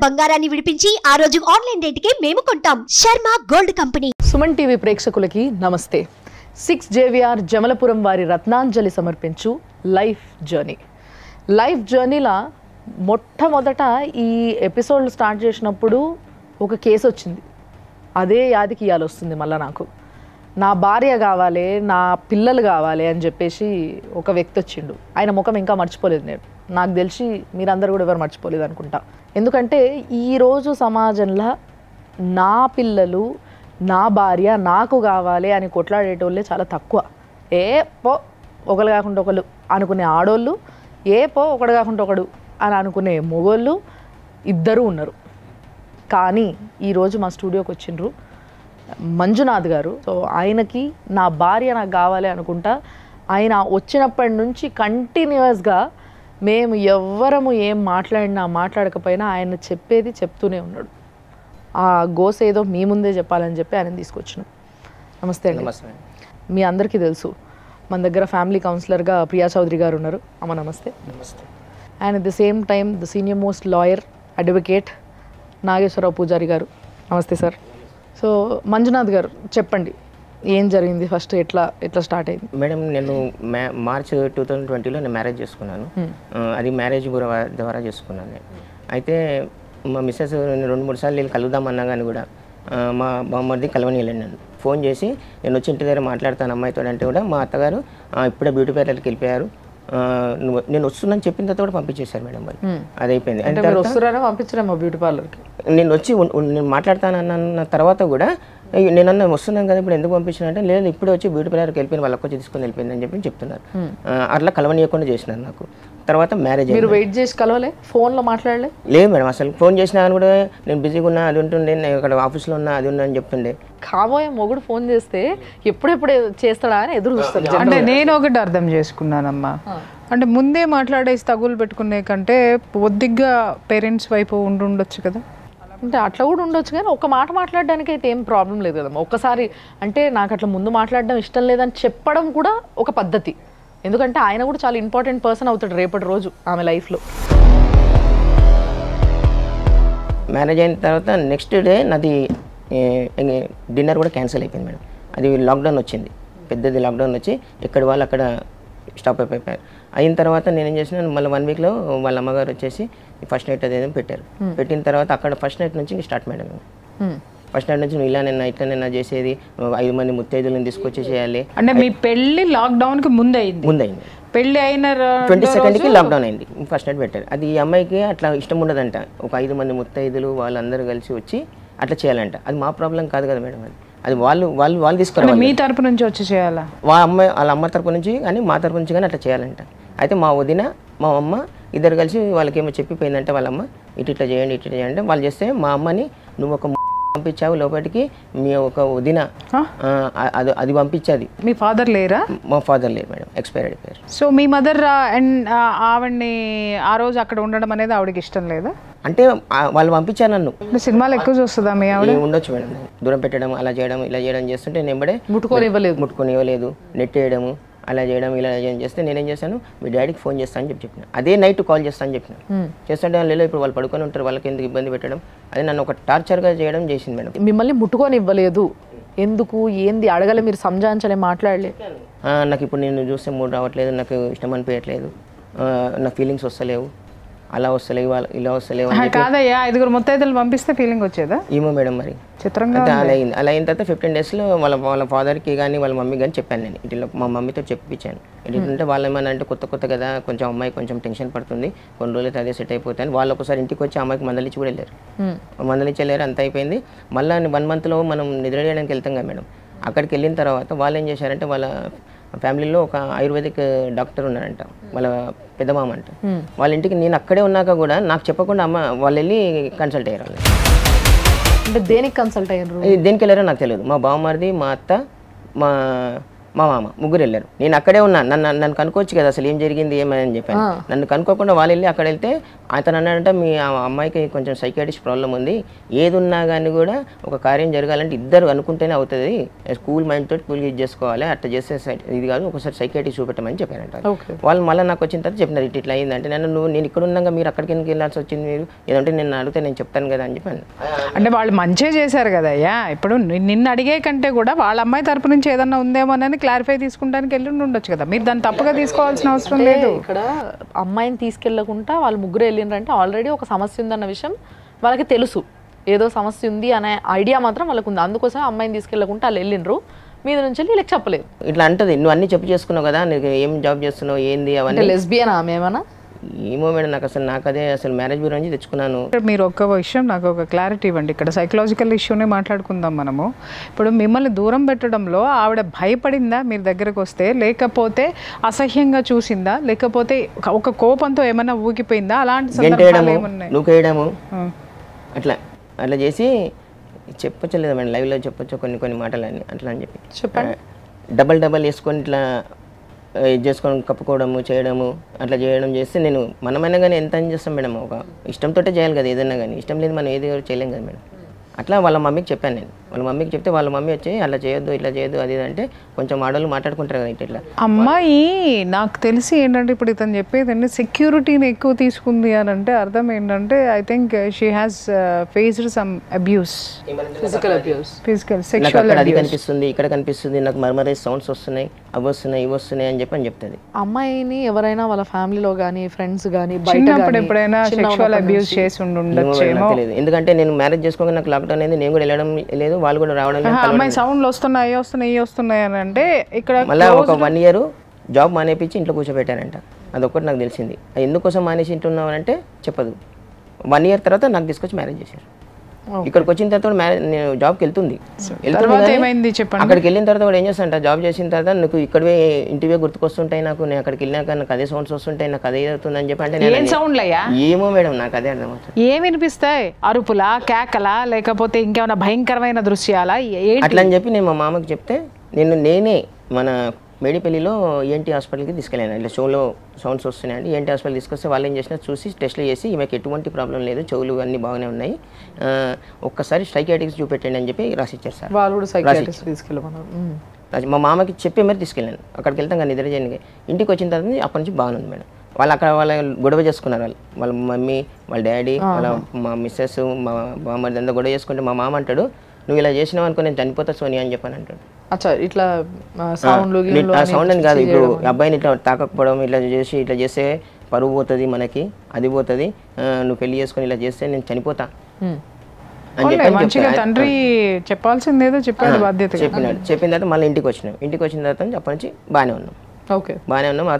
బంగారాన్ని విడిపించి ఆ రోజు ఆన్లైన్ రేటుకే మేము కొంటాం. Sharma gold company. Suman TV ప్రేక్షకులకి నమస్తే. 6 JVR జమలపురం వారి రత్నాంజలి సమర్పించు లైఫ్ జర్నీలా మొట్టమొదట ఈ ఎపిసోడ్ స్టార్ట్ చేసినప్పుడు ఒక కేసు వచ్చింది. అదే యాదికి ఇవాళ వస్తుంది మళ్ళీ నాకు. నా భార్య కావాలి, నా పిల్లలు కావాలి అని చెప్పేసి ఒక వ్యక్తి వచ్చిండు. ఆయన ముఖం ఇంకా మర్చిపోలేదు నేను. నాకు తెలిసి మీరందరూ కూడా ఎవరు మర్చిపోలేదు అనుకుంటా. ఎందుకంటే ఈరోజు సమాజంలో నా పిల్లలు, నా భార్య నాకు కావాలి అని కొట్లాడేటోళ్ళే చాలా తక్కువ. ఒకరు కాకుండా ఒకళ్ళు అనుకునే ఆడోళ్ళు, ఒకడు కాకుండా ఒకడు అని అనుకునే మొగోళ్ళు ఇద్దరు ఉన్నారు. కానీ ఈరోజు మా స్టూడియోకి వచ్చిండ్రు మంజునాథ్ గారు. సో ఆయనకి నా భార్య నాకు కావాలి అనుకుంటా. ఆయన వచ్చినప్పటి నుంచి కంటిన్యూస్గా మేము ఎవ్వరము ఏం మాట్లాడకపోయినా ఆయన చెప్పేది చెప్తూనే ఉన్నాడు. ఆ గోస ఏదో మీ ముందే చెప్పాలని చెప్పి ఆయన తీసుకొచ్చినాం. నమస్తే అండి. మీ అందరికీ తెలుసు మన దగ్గర ఫ్యామిలీ కౌన్సిలర్గా ప్రియా చౌదరి గారు ఉన్నారు. అమ్మ నమస్తే. And at the same time the senior most lawyer advocate Nageswara Rao Pujari గారు. నమస్తే సార్. సో మంజునాథ్ గారు చెప్పండి, ఏం జరిగింది ఫస్ట్, ఎట్లా స్టార్ట్ అయింది? మేడం, నేను మార్చ్ 2020లో నేను మ్యారేజ్ చేసుకున్నాను. అది మ్యారేజ్ ద్వారా చేసుకున్నాను నేను. అయితే మా మిస్సెస్ 2-3 సార్లు నేను కలుద్దామన్నా కానీ కూడా మా బామ్మర్ది కలవని వెళ్ళాను. నేను ఫోన్ చేసి నేను వచ్చి ఇంటి దగ్గర మాట్లాడతాను అమ్మాయితో అంటే కూడా మా అత్తగారు ఇప్పుడే బ్యూటీ పార్లర్కి వెళ్ళిపోయారు, నేను వస్తున్నాను చెప్పిన తర్వాత కూడా పంపించేశారు మేడం. మరి అది అయిపోయింది. పంపించారేమో బ్యూటీ పార్లర్కి. నేను వచ్చి నేను మాట్లాడతానన్న తర్వాత కూడా నేనన్నా వస్తున్నాను కదా ఇప్పుడు ఎందుకు పంపించిన అంటే లేదు ఇప్పుడే వచ్చి బ్యూటీ పార్లర్కి వెళ్ళిపోయింది, వాళ్ళకి వచ్చి తీసుకొని వెళ్ళిపోయింది అని చెప్పి చెప్తున్నారు. అట్లా కలవనీయకుండా చేసినారు నాకు. తర్వాత మ్యారేజ్. మీరు వెయిట్ చేసి కలవలే, ఫోన్లో మాట్లాడలే? లేదు మేడం, అసలు ఫోన్ చేసినా కానీ కూడా నేను బిజీగా ఉన్నా, అది ఉంటుండే, నేను ఇక్కడ ఆఫీస్లో ఉన్నా, అది ఉన్నా అని చెప్తుండే. కాబోయే మొగుడు ఫోన్ చేస్తే ఎప్పుడెప్పుడు చేస్తాడా అని ఎదురు చూస్తాడు. అంటే నేను ఒకటి అర్థం చేసుకున్నానమ్మా, అంటే ముందే మాట్లాడేసి తగులు పెట్టుకునే కంటే పొద్దుగ్గా పేరెంట్స్ వైపు ఉండొచ్చు కదా. అంటే అట్లా కూడా ఉండొచ్చు, కానీ ఒక మాట మాట్లాడడానికి అయితే ఏం ప్రాబ్లం లేదు కదమ్మా. ఒక్కసారి అంటే నాకు అట్లా ముందు మాట్లాడడం ఇష్టం లేదని చెప్పడం కూడా ఒక పద్ధతి. ఎందుకంటే ఆయన కూడా చాలా ఇంపార్టెంట్ పర్సన్ అవుతాడు రేపటి రోజు ఆమె లైఫ్లో. మ్యారేజ్ అయిన తర్వాత నెక్స్ట్ డే నాది డిన్నర్ కూడా క్యాన్సిల్ అయిపోయింది మేడం. అది లాక్డౌన్ వచ్చింది, పెద్దది లాక్డౌన్ వచ్చి ఎక్కడ వాళ్ళు అక్కడ స్టాప్ అయిపోయారు. అయిన తర్వాత నేనేం చేసినాను, మళ్ళీ 1 వీక్లో వాళ్ళ అమ్మగారు వచ్చేసి ఫస్ట్ నైట్ అదేదో పెట్టారు. పెట్టిన తర్వాత అక్కడ ఫస్ట్ నైట్ నుంచి స్టార్ట్ మేడం. ఫస్ట్ నైట్ నుంచి ఇలా ఇట్లా చేసేది, 5 మంది ముత్తైదులను తీసుకొచ్చి చేయాలి. అంటే మీ పెళ్లి లాక్డౌన్కి ముందైంది? పెళ్లి అయిన 22nd లాక్డౌన్ అయింది. ఫస్ట్ నైట్ పెట్టారు. అది ఈ అమ్మాయికి అట్లా ఇష్టం ఉండదంట. ఒక 5 మంది ముత్తైదులు వాళ్ళందరూ కలిసి వచ్చి అట్లా చేయాలంట. అది మా ప్రాబ్లం కాదు కదా మేడం. అది వాళ్ళు తీసుకురావాలి. మీ తరపు నుంచి వచ్చి చేయాలా? వాళ్ళ అమ్మ తరపు నుంచి కానీ మా తరపు నుంచి కానీ అట్లా చేయాలంట. అయితే మా వదిన మా అమ్మ ఇద్దరు కలిసి వాళ్ళకేమో చెప్పిపోయిందంటే వాళ్ళమ్మ ఇట్లా చేయండి అంటే వాళ్ళు చేస్తే మా అమ్మని నువ్వు ఒక పంపించావు లోపలికి, మీ ఒక వదిన అది పంపించేది. మీ ఫాదర్ లేరా? మా ఫాదర్ లేరు మేడం, ఎక్స్పైర్ అయిపోయారు. సో మీ మదర్ అండ్ ఆవిడ్ని ఆ రోజు అక్కడ ఉండడం అనేది ఆవిడకి ఇష్టం లేదా? అంటే వాళ్ళు పంపించారు నన్ను. సినిమాలు ఎక్కువ చూస్తుందా మీ ఆవిడ? ఉండొచ్చు మేడం, దూరం పెట్టడం అలా చేయడం ఇలా చేయడం చేస్తుంటే నేను ఎంబడే ముట్టుకొని ఇవ్వలేదు, నెట్ వేయడము అలా చేయడం ఇలా చేస్తే నేనేం చేశాను, మీ డాడీకి ఫోన్ చేస్తాను అని చెప్పిన. అదే నైట్ కాల్ చేస్తాను అని చెప్పిన. చేస్తుంటే లేదు ఇప్పుడు వాళ్ళు పడుకొని ఉంటారు, వాళ్ళకి ఎందుకు ఇబ్బంది పెట్టడం, అది నన్ను ఒక టార్చర్గా చేయడం చేసింది మేడం. మిమ్మల్ని ముట్టుకొని ఇవ్వలేదు ఎందుకు, ఏంది అడగలే, మీరు సంజాయించలే, మాట్లాడలే? నాకు ఇప్పుడు నేను చూస్తే మూడు రావట్లేదు, నాకు ఇష్టం అనిపించట్లేదు, నా ఫీలింగ్స్ వస్తలేవు, అలా వస్తలేవు, ఇలా వస్తలేవు. కాదయ్యా, 5 ముత్తైదులు పంపిస్తే ఫీలింగ్ వచ్చేదా? ఏమో మేడం, మరి చిత్రంగా అలా అయింది. అలా అయిన తర్వాత 15 డేస్లో వాళ్ళ ఫాదర్కి కానీ వాళ్ళ మమ్మీ కానీ చెప్పాను. నేను ఇట్లా మా మమ్మీతో చెప్పించాను. ఏంటంటే వాళ్ళు ఏమన్నా అంటే కొత్త కదా కొంచెం అమ్మాయి కొంచెం టెన్షన్ పడుతుంది, కొన్ని రోజులు అదే సెట్ అయిపోతాను. వాళ్ళు ఒకసారి ఇంటికి వచ్చి అమ్మాయికి మందలిచ్చి కూడా వెళ్ళారు. మందలిచ్చి వెళ్ళారు, అంత అయిపోయింది. మళ్ళీ 1 మంత్లో మనం నిద్ర చేయడానికి వెళ్తాం కదా మేడం. అక్కడికి వెళ్ళిన తర్వాత వాళ్ళు ఏం చేశారంటే వాళ్ళ ఫ్యామిలీలో ఒక ఆయుర్వేదిక్ డాక్టర్ ఉన్నారంట, వాళ్ళ పెద్ద మామ అంట. వాళ్ళ ఇంటికి నేను అక్కడే ఉన్నాక కూడా నాకు చెప్పకుండా వాళ్ళు వెళ్ళి కన్సల్ట్ అయ్యారు. అంటే దేనికి కన్సల్ట్ అయ్యారు? దేనికి వెళ్ళారో నాకు తెలియదు. మా బావమరిది, మా అత్త, మా మామ ముగ్గురు వెళ్ళారు. నేను అక్కడే ఉన్నాను. నన్ను కనుక్కోవచ్చు కదా అసలు ఏం జరిగింది ఏమని చెప్పాను. నన్ను కనుక్కోకుండా వాళ్ళు వెళ్ళి అక్కడ వెళ్తే అతను అన్నాడంటే మీ అమ్మాయికి కొంచెం సైకాటిస్ట్ ప్రాబ్లం ఉంది, ఏది ఉన్నా కానీ కూడా ఒక కార్యం జరగాలంటే ఇద్దరు అనుకుంటేనే అవుతుంది, కూల్ మైండ్ తోటి కూల్ ఇది చేసుకోవాలి, అట్లా చేస్తే ఇది కాదు, ఒకసారి సైకాటిస్ట్ చూపెట్టమని చెప్పారంట. వాళ్ళు మళ్ళీ నాకు వచ్చిన తర్వాత చెప్పినారు ఇట్లా అయిందంటే నేను ఇక్కడ ఉన్నాగా మీరు అక్కడికి ఎందుకు వెళ్ళాల్సి వచ్చింది, మీరు ఏదంటే నేను అడిగితే నేను చెప్తాను కదా అని చెప్పాను. అంటే వాళ్ళు మంచిగా చేశారు కదయ్యా. ఇప్పుడు నిన్ను అడిగే కంటే కూడా వాళ్ళ అమ్మాయి తరపు నుంచి ఏదన్నా ఉందేమోనని క్లారిఫై తీసుకుంటానికి వెళ్ళి ఉండొచ్చు కదా, మీరు దాన్ని తప్పుగా తీసుకోవాల్సిన అవసరం లేదు. ఇక్కడ అమ్మాయిని తీసుకెళ్లకుండా వాళ్ళు ముగ్గురు వెళ్ళిండ్రంటే ఆల్రెడీ ఒక సమస్య ఉందన్న విషయం వాళ్ళకి తెలుసు, ఏదో సమస్య ఉంది అనే ఐడియా మాత్రం వాళ్ళకు ఉంది. అందుకోసం అమ్మాయిని తీసుకెళ్లకుండా వాళ్ళు వెళ్ళిండ్రు, మీద నుంచి వీళ్ళకి చెప్పలేదు. ఇట్లా అంటది, నువ్వు అన్ని చెప్పు చేసుకున్నావు కదా, నీకు ఏం జాబ్ చేస్తున్నావు ఏంది అవన్నీ. లెస్బియన్ ఆమె ఏమన్నా ఏమో మేడం నాకు అదే అసలు మ్యారేజ్ బ్యూరో నుంచి తెచ్చుకున్నాను. మీరు ఒక్క విషయం నాకు ఒక క్లారిటీ ఇవ్వండి. ఇక్కడ సైకలాజికల్ ఇష్యూనే మాట్లాడుకుందాం మనము. ఇప్పుడు మిమ్మల్ని దూరం పెట్టడంలో ఆవిడ భయపడిందా మీరు దగ్గరకు వస్తే, లేకపోతే అసహ్యంగా చూసిందా, లేకపోతే ఒక కోపంతో ఏమైనా ఊగిపోయిందా? అలాంటి సందర్భాలు ఏమున్నాయి? నూకేయడము అట్లా చేసి చెప్పొచ్చు లేదా మేడం, లైవ్లో చెప్పొచ్చు కొన్ని మాటలన్నీ అట్లా అని చెప్పి చెప్పండి. డబల్ వేసుకొని ఇట్లా ఇది చేసుకొని కప్పుకోవడము చేయడము అట్లా చేయడం చేస్తే నేను మనమైనా కానీ ఎంత అని చేస్తాం మేడం, ఒక ఇష్టంతో చేయాలి కదా ఏదైనా కానీ, ఇష్టం లేదు మనం ఏది చేయలేం కదా మేడం. అట్లా వాళ్ళ మమ్మీకి చెప్పాను నేను. వాళ్ళ మమ్మీకి చెప్తే వాళ్ళ మమ్మీ వచ్చి అలా చేయొద్దు ఇట్లా చేయొద్దు అది అంటే కొంచెం ఆడవాళ్ళు మాట్లాడుకుంటారు కదా ఇట్లా. అమ్మాయి నాకు తెలిసి ఏంటంటే ఇప్పుడు ఇతను చెప్పేదండి సెక్యూరిటీని ఎక్కువ తీసుకుంది అని అంటే అర్థం ఏంటంటే I think she has faced some abuse, physical sexual అది కనిపిస్తుంది ఇక్కడ కనిపిస్తుంది, నాకు మర్మరైజ్ సౌండ్స్ వస్తున్నాయి, అవి వస్తున్నాయి ఇవి వస్తున్నాయి అని చెప్తుంది. అమ్మాయిని ఎవరైనా వాళ్ళ ఫ్యామిలీలో కానీ ఫ్రెండ్స్ కానీ చిన్నప్పుడు ఎప్పుడైనా సెక్షువల్ అబ్యూస్ చేసి ఉండొచ్చేమో. ఎందుకంటే నేను మ్యారేజ్ చేసుకోగా నాకు లాక్డౌన్ అయింది, నేను కూడా వెళ్ళడం లేదు, వాళ్ళు కూడా రావడం లేదు. అమ్మాయి సౌండ్లు వస్తున్నాయి అని అంటే ఇక్కడ మళ్ళీ ఒక 1 year జాబ్ మానేపించి ఇంట్లో కూర్చోబెట్టానంట. అదొక్కటి నాకు తెలిసింది. ఎందుకోసం మానేసి ఇంటున్నావు అంటే చెప్పదు. 1 year తర్వాత నాకు తీసుకొచ్చి మ్యారేజ్ చేశారు. ఇక్కడికి వచ్చిన తర్వాత నేను జాబ్కి వెళ్తుంది, అక్కడికి వెళ్ళిన తర్వాత కూడా ఏం చేస్తానంట, జాబ్ చేసిన తర్వాత నాకు ఇక్కడే ఇంటివే గుర్తుకొస్తుంటాయి, నేను అక్కడికి వెళ్ళినాక నాకు అదే సౌండ్స్ వస్తుంటాయి, నాకు అదే అవుతుంది అని చెప్పి అంటే ఏమో మేడం నాకు అదే అర్థమవుతుంది. ఏం వినిపిస్తాయి, అరుపులా కేకలా లేకపోతే ఇంకేమైనా భయంకరమైన దృశ్యాలా అట్లా అని చెప్పి నేను మా మామకి చెప్తే నేనే మన మేడిపల్లిలో ENT హాస్పిటల్కి తీసుకెళ్ళాను. ఇట్లా షోలో సౌండ్స్ వస్తున్నాయండి, ENT హాస్పిటల్ తీసుకొస్తే వాళ్ళు ఏం చేసినా చూసి టెస్ట్లు చేసి ఈమెకి ఎటువంటి ప్రాబ్లం లేదు, చెవులు అన్నీ బాగానే ఉన్నాయి, ఒక్కసారి సైకియాట్రిస్ట్ చూపెట్టండి అని చెప్పి రాసిచ్చారు సార్. వాళ్ళు కూడా సైకియాట్రిస్ట్ తీసుకెళ్ళమన్నారు. మా మామకి చెప్పి మరి తీసుకెళ్ళాను. అక్కడికి వెళ్తాం కానీ నిద్ర చేయడానికి. ఇంటికి వచ్చిన తర్వాత అప్పటి నుంచి బాగానే ఉంది మేడం. వాళ్ళ గొడవ చేసుకున్నారు, వాళ్ళ మమ్మీ వాళ్ళ డాడీ మా మిస్సెస్ మా బామ్మది అంతా గొడవ చేసుకుంటే మా మామ అంటాడు, నువ్వు ఇలా చేసినావు అనుకో నేను చనిపోతా సోనియా అని చెప్పాను అంటాడు. ఇట్లా సౌండ్ అని కాదు, ఇప్పుడు అబ్బాయిని ఇట్లా తాకపోవడం ఇట్లా చేస్తే పరువు పోతుంది మనకి, అది పోతుంది, నువ్వు పెళ్లి చేసుకొని ఇలా చేస్తే నేను చనిపోతా అని చెప్పి తండ్రి చెప్పాల్సిందేదో చెప్పాడు, బాధ్యత చెప్పిన తర్వాత మళ్ళీ ఇంటికి వచ్చిన తర్వాత అప్పటి నుంచి బాగానే ఉన్నాం. ఆ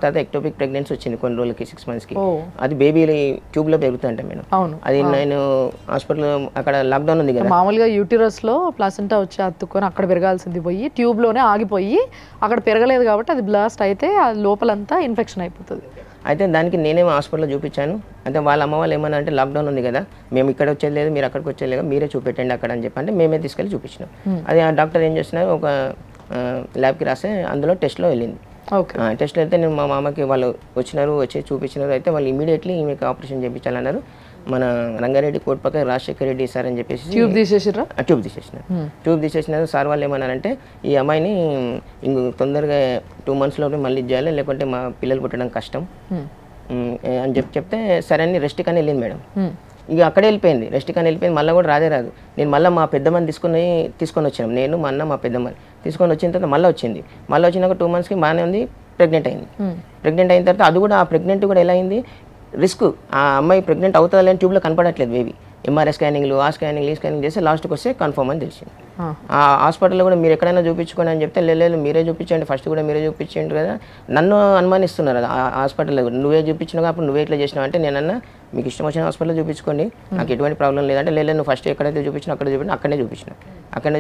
తర్వాత ఎక్టోపిక్ ప్రెగ్నెన్సీ వచ్చింది కొన్ని రోజులకి, 6 monthsకి. అది బేబీ ట్యూబ్లో పెరుగుతుంట మేడం. అది నేను హాస్పిటల్ అక్కడ లాక్డౌన్ ఉంది కదా, మామూలుగా యూటిరస్లో ప్లాసెంటా వచ్చి అతుక్కొని అక్కడ పెరగాల్సింది పోయి ట్యూబ్లోనే ఆగిపోయి అక్కడ పెరగలేదు కాబట్టి అది బ్లాస్ట్ అయితే అది లోపలంతా ఇన్ఫెక్షన్ అయిపోతుంది. అయితే దానికి నేనేమో హాస్పిటల్లో చూపించాను. అంటే వాళ్ళ అమ్మ వాళ్ళు ఏమన్నా అంటే లాక్డౌన్ ఉంది కదా, మేము ఇక్కడ వచ్చేది లేదు, మీరు అక్కడికి వచ్చేది లేదు, మీరే చూపెట్టండి అక్కడ అని చెప్పి అంటే మేమే తీసుకెళ్ళి చూపించినాం. అది ఆ డాక్టర్ ఏం చేస్తున్నారు, ఒక ల్యాబ్కి రాస్తే అందులో టెస్ట్లో వెళ్ళింది. టెస్ట్లో అయితే నేను మా మామకి వాళ్ళు వచ్చి చూపించినారు. అయితే వాళ్ళు ఇమీడియట్లీ ఈమెకి ఆపరేషన్ చేయించాలన్నారు. మన రంగారెడ్డి కోర్టు పక్కన రాజశేఖర్ రెడ్డి సార్ అని చెప్పేసి ట్యూబ్ తీసేసినారు. సార్ వాళ్ళు ఏమన్నారంటే ఈ అమ్మాయిని ఇంక తొందరగా 2 monthsలో మళ్ళీ చేయాలి, లేకుంటే మా పిల్లలు పుట్టడం కష్టం అని చెప్తే సరే అని రెస్ట్ కానీ వెళ్ళింది మేడం. ఇక అక్కడే వెళ్ళిపోయింది, రెస్ట్ కానీ వెళ్ళిపోయింది. మళ్ళీ కూడా రాదు. నేను మళ్ళీ మా పెద్దమ్మని తీసుకొని వచ్చాను, నేను మా అన్న మా పెద్దమ్మని తీసుకొని వచ్చిన తర్వాత మళ్ళీ వచ్చినాక 2 monthsకి బాగానే ఉంది, ప్రెగ్నెంట్ అయింది. ప్రెగ్నెంట్ అయిన తర్వాత అది కూడా ఆ ప్రెగ్నెంట్ కూడా ఎలా అయింది, రిస్క్, ఆ అమ్మాయి ప్రెగ్నెంట్ అవుతుందా లేని ట్యూబ్లో కనపడట్లేదు బేబీ. MRI స్కానింగ్లు ఆ స్కానింగ్ ఈ స్కానింగ్ చేస్తే లాస్ట్కి వస్తే కన్ఫర్మ్ అని తెలిసింది. ఆ హాస్పిటల్లో కూడా మీరు ఎక్కడైనా చూపించుకోండి అని చెప్తే లేదు మీరే చూపించండి, ఫస్ట్ కూడా మీరే చూపించండి కదా, నన్ను అనుమానిస్తున్నారు. ఆ హాస్పిటల్లో నువ్వే చూపించినావు అప్పుడు నువ్వే ఇట్లా చేసినావు అంటే నేనన్నా మీకు ఇష్టం వచ్చిన హాస్పిటల్లో చూపించుకోండి, నాకు ఎటువంటి ప్రాబ్లం లేదంటే లేదు నువ్వు ఫస్ట్ ఎక్కడైతే చూపించినా అక్కడే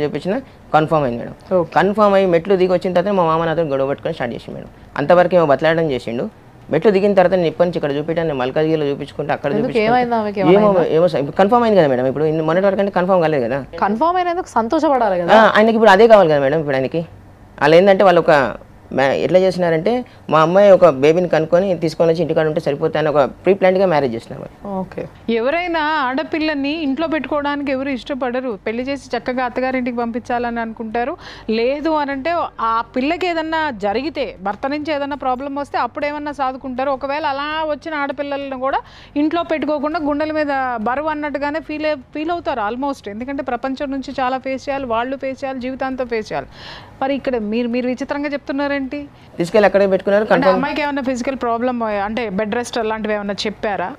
చూపించిన కన్ఫర్మ్ అయింది మేడం. కన్ఫర్మ్ అయ్యి మెట్లు దిగి వచ్చిన తర్వాత మా మామ నాతో గొడవ పట్టుకొని స్టార్ట్ చేసి మేడం. అంతవరకు ఏమో బతలాడడం చేసిండు. మెట్లు దిగిన తర్వాత నేను ఇప్పటి నుంచి ఇక్కడ చూపించాను, మల్కాజ్గిరిలో చూపించుకుంటే అక్కడ ఏమో కన్ఫర్మ్ అయింది కదా మేడం. ఇప్పుడు మొన్నటి వరకు అంటే కన్ఫర్మ్ కాలేదు కదా, కన్ఫర్మ్ అయినందుకు సంతోషపడాలి కదా. ఆయనకి ఇప్పుడు అదే కావాలి కదా మేడం. ఇప్పుడు ఆయనకి వాళ్ళు ఏంటంటే వాళ్ళు ఒక ఎట్లా చేసినారంటే మా అమ్మాయి ఒక బేబీని కనుక్కొని తీసుకొని వచ్చి ఇంటికాడ ఉంటే సరిపోతాయని ఒక ప్రీ ప్లాన్డ్గా మ్యారేజ్ చేసినారు. ఓకే. ఎవరైనా ఆడపిల్లని ఇంట్లో పెట్టుకోవడానికి ఎవరు ఇష్టపడరు. పెళ్లి చేసి చక్కగా అత్తగారింటికి పంపించాలని అనుకుంటారు. లేదు అనంటే ఆ పిల్లకి ఏదన్నా జరిగితే, భర్త నుంచి ఏదన్నా ప్రాబ్లం వస్తే అప్పుడు ఏమన్నా సాదుకుంటారు. ఒకవేళ అలా వచ్చిన ఆడపిల్లలను కూడా ఇంట్లో పెట్టుకోకుండా గుండెల మీద బరువు అన్నట్టుగానే ఫీల్ అవుతారు ఆల్మోస్ట్. ఎందుకంటే ప్రపంచం నుంచి చాలా ఫేస్ చేయాలి, వాళ్ళు ఫేస్ చేయాలి, జీవితాంతం ఫేస్ చేయాలి. మరి ఇక్కడ మీరు విచిత్రంగా చెప్తున్నారేంటి? తీసుకెళ్ళి అక్కడే పెట్టుకున్నారు. అమ్మాయికి ఏమైనా ఫిజికల్ ప్రాబ్లమ్ అంటే బెడ్ రెస్ట్ అలాంటివి ఏమైనా చెప్పారా?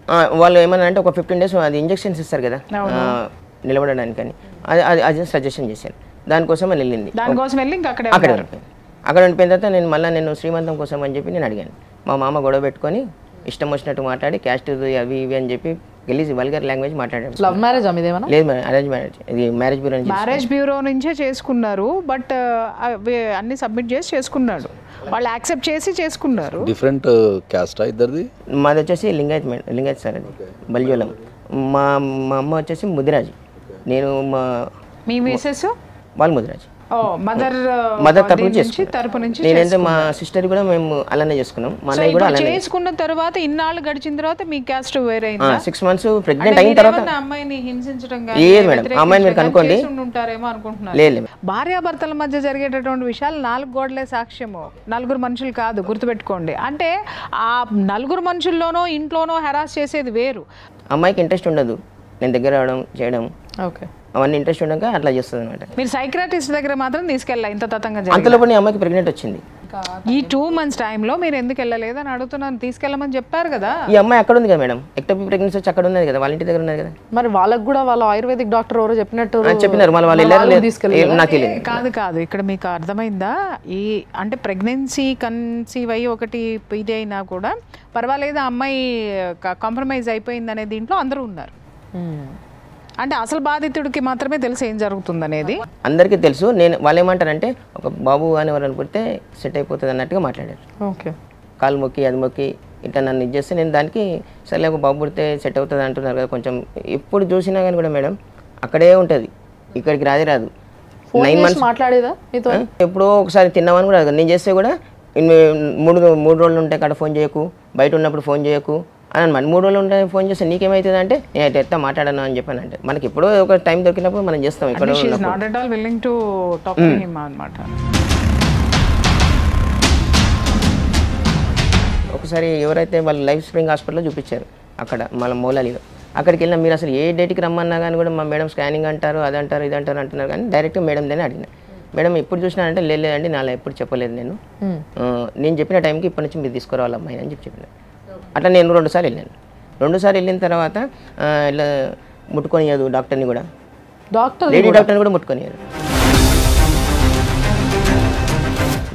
వాళ్ళు ఏమన్నా అంటే ఒక 15 days అది ఇంజెక్షన్స్ ఇస్తారు కదా నిలబడడానికి అని, అది సజెషన్ చేశాను. దానికోసం అని వెళ్ళింది. దానికోసం వెళ్ళి ఇంకా అక్కడే అక్కడ ఉండిపోయిన తర్వాత నేను శ్రీమంతం కోసం అని చెప్పి నేను అడిగాను. మా మామ గొడవ పెట్టుకొని ఇష్టం వచ్చినట్టు మాట్లాడి క్యాస్ట్ అవి ఇవి అని చెప్పి గెలిసి వల్గర్ లాంగ్వేజ్ మాట్లాడారు. లవ్ మ్యారేజ్ అమిదేమన్నా? లేదు మేడం, అరేంజ్ మ్యారేజ్. ఇది మ్యారేజ్ బ్యూరో నుంచే చేసుకున్నారు. బట్ అన్ని సబ్మిట్ చేసి చేసుకున్నాడు. వాళ్ళు యాక్సెప్ట్ చేసి చేసుకున్నారు. డిఫరెంట్ క్యాస్ట్ ఇద్దరిది. మాది వచ్చేసి లింగాయత్ సార్, అది బల్జోలం. మా అమ్మ వచ్చేసి ముదిరాజు. నేను మీ మిసెస్ వాళ్ళు ముదిరాజు. మదర్ తరపు నుంచి నేనైతే మా సిస్టర్ కూడా మేము అలానే చేసుకున్నాం. మా అన్నయ్య కూడా అలానే చేసుకున్న తర్వాత ఇన్నాళ్ళు గడిచిన తర్వాత మీ క్యాస్ట్ వేరే 6 months ప్రెగ్నెంట్ అయిన తర్వాత అమ్మాయిని హింసించడం లేదు మేడం. అమ్మాయిని మీరు కనుక్కోండి. ఉంటారేమో అనుకుంటున్నారు. లేదు. భార్యాభర్తల మధ్య జరిగేటటువంటి విషయాలు 4 గోడలే సాక్ష్యము, 4 మనుషులు కాదు, గుర్తుపెట్టుకోండి. అంటే ఆ 4 మనుషుల్లోనో ఇంట్లోనో హెరాస్ చేసేది వేరు. అమ్మాయికి ఇంట్రెస్ట్ ఉండదు నేను దగ్గర రావడం చేయడం. ఓకే. అవన్నీ ఇంట్రెస్ట్ ఉండక అట్లా చేస్తుంది అనమాట. మీరు సైక్రాటిస్ట్ దగ్గర మాత్రం తీసుకెళ్ళా ఇంత తతంగా? అంతలోపు అమ్మాయికి ప్రెగ్నెంట్ వచ్చింది. ఈ 2 months టైంలో మీరు ఎందుకు వెళ్ళలేదు అని అడుగుతున్నాను. తీసుకెళ్ళమని చెప్పారు కదా. ఈ అమ్మాయి అక్కడ ఉంది కదా మేడం, ఎక్టోపిక్ ప్రెగ్నెన్సీ వచ్చి అక్కడ ఉన్నది కదా, వాళ్ళ ఇంటి దగ్గర ఉన్నది కదా. మరి వాళ్ళకి కూడా వాళ్ళ ఆయుర్వేదిక్ డాక్టర్ ఎవరో చెప్పినారు. మళ్ళీ వాళ్ళు నాకు తెలియదు. కాదు ఇక్కడ మీకు అర్థమైందా? ఈ అంటే ప్రెగ్నెన్సీ కన్సీవ్ అయ్యి ఒకటి ఇది అయినా కూడా పర్వాలేదు, అమ్మాయి కాంప్రమైజ్ అయిపోయింది అనే దీంట్లో అందరూ ఉన్నారు. అంటే అసలు బాధితుడికి మాత్రమే తెలుసు ఏం జరుగుతుంది అనేది. అందరికీ తెలుసు. వాళ్ళు ఏమంటారంటే ఒక బాబు అని ఎవరు అనుకుంటే సెట్ అయిపోతుంది అన్నట్టుగా మాట్లాడారు. ఓకే. కాలు మొక్కి అది మొక్కి ఇట్లా నన్ను ఇది చేస్తే నేను దానికి సరే ఒక బాబు పుడితే సెట్ అవుతుంది అంటున్నారు కదా. కొంచెం ఎప్పుడు చూసినా కానీ కూడా మేడం అక్కడే ఉంటుంది, ఇక్కడికి రాదు. 9 months మాట్లాడేదా ఎప్పుడో ఒకసారి తిన్నామని కూడా నేను చేస్తే కూడా 3 రోజులు ఉంటే అక్కడ ఫోన్ చేయకు, బయట ఉన్నప్పుడు ఫోన్ చేయకు అని అనమాట. 3 రోజులు ఉంటే ఫోన్ చేస్తే నీకేమవుతుంది అంటే నేను ఎట్లా మాట్లాడాను అని చెప్పాను. అంటే మనకి ఎప్పుడో ఒక టైం దొరికినప్పుడు మనం చేస్తాం. ఇక్కడ ఒకసారి ఎవరైతే వాళ్ళు లైఫ్ స్ప్రింగ్ హాస్పిటల్లో చూపించారు అక్కడ మళ్ళీ మౌలాలిలో, అక్కడికి వెళ్ళినా మీరు అసలు ఏ డేట్కి రమ్మన్నా కానీ కూడా మా మేడం స్కానింగ్ అంటారు, అది అంటారు, ఇది అంటారు అంటున్నారు. కానీ డైరెక్ట్గా మేడం దాన్ని అడిగిన, మేడం ఎప్పుడు చూసినా అంటే లేదండి నాలో ఎప్పుడు చెప్పలేదు, నేను చెప్పిన టైంకి ఇప్పటి నుంచి మీరు తీసుకురావాలి అమ్మాయి అని చెప్పిన. అట్లా నేను 2 సార్లు వెళ్ళాను. 2 సార్లు వెళ్ళిన తర్వాత ఇలా ముట్టుకొనియదు డాక్టర్ని కూడా, లేడీ డాక్టర్ని కూడా ముట్టుకొనియదు.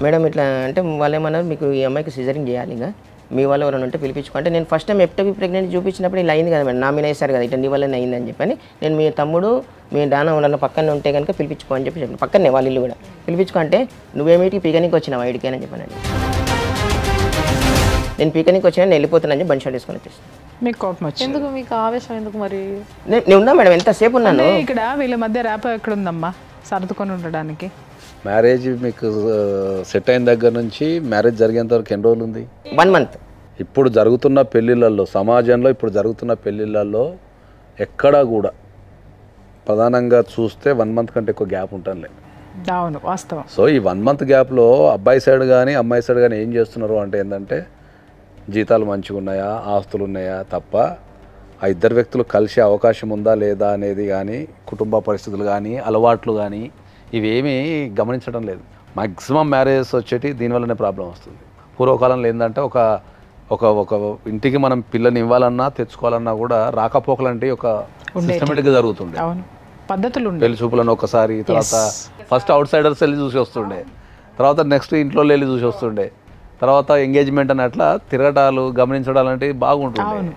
మేడం ఇట్లా అంటే వాళ్ళు ఏమన్నారు, మీకు ఈ అమ్మాయికి సిజరింగ్ చేయాలి, ఇంకా మీ వాళ్ళు ఎవరైనా ఉంటే పిలిపించుకుంటే. నేను ఫస్ట్ టైం ఎక్టోపిక్ ప్రెగ్నెంట్ చూపించినప్పుడు ఇలా అయింది కదా మేడం, నా మీద వేశారు కదా, ఇట్లా నీ వల్లనే అయిందని చెప్పని నేను మీ తమ్ముడు మీ నాన్న వాళ్ళ పక్కనే ఉంటే కనుక పిలిపించుకో అని చెప్పి చెప్పాను. పక్కనే వాళ్ళ ఇల్లు కూడా పిలిపించుకో అంటే నువ్వేమిటికి పీకనికి వచ్చినావు ఐడికి అని చెప్పానండి. నేను పీకనికి వచ్చాను, నేను వెళ్ళిపోతున్నాను చెప్పి బండి షాట్ వేసుకొని వచ్చేసి. మీకు కోపం వచ్చింది? ఎందుకు మీకు ఆవేశం ఎందుకు? మరి నేను ఉన్నా మేడం, ఎంతసేపు ఉన్నాను ఇక్కడ. వీళ్ళ మధ్య ర్యాప్ ఎక్కడ ఉందమ్మా సర్దుకొని ఉండడానికి? మ్యారేజ్ మీకు సెట్ అయిన దగ్గర నుంచి మ్యారేజ్ జరిగేంత వరకు ఎన్ని రోజులు ఉంది? 1 month. ఇప్పుడు జరుగుతున్న పెళ్ళిళ్ళల్లో, సమాజంలో ఇప్పుడు జరుగుతున్న పెళ్ళిళ్ళల్లో ఎక్కడా కూడా ప్రధానంగా చూస్తే 1 month కంటే ఎక్కువ గ్యాప్ ఉంటుంది. అవును, వాస్తవం. సో ఈ 1 month గ్యాప్లో అబ్బాయి సైడ్ కానీ అమ్మాయి సైడ్ కానీ ఏం చేస్తున్నారు అంటే ఏంటంటే జీతాలు మంచిగా ఉన్నాయా, ఆస్తులు ఉన్నాయా తప్ప ఆ ఇద్దరు వ్యక్తులు కలిసే అవకాశం ఉందా లేదా అనేది కానీ, కుటుంబ పరిస్థితులు కానీ, అలవాట్లు కానీ ఇవేమీ గమనించడం లేదు. మ్యాక్సిమం మ్యారేజెస్ వచ్చేటి దీనివల్లనే ప్రాబ్లం వస్తుంది. పూర్వకాలంలో ఏంటంటే ఒక ఒక ఒక ఇంటికి మనం పిల్లని ఇవ్వాలన్నా తెచ్చుకోవాలన్నా కూడా రాకపోకలంటే ఒక సిస్టమేటిక్గా జరుగుతుండే పద్ధతులు. పెళ్లి చూపులను ఒకసారి, తర్వాత ఫస్ట్ అవుట్ సైడర్స్ వెళ్ళి చూసి వస్తుండే, తర్వాత నెక్స్ట్ ఇంట్లో వెళ్ళి చూసి వస్తుండే, తర్వాత ఎంగేజ్మెంట్ అని అట్లా తిరగటాలు గమనించడాలు అంటే బాగుంటుంది.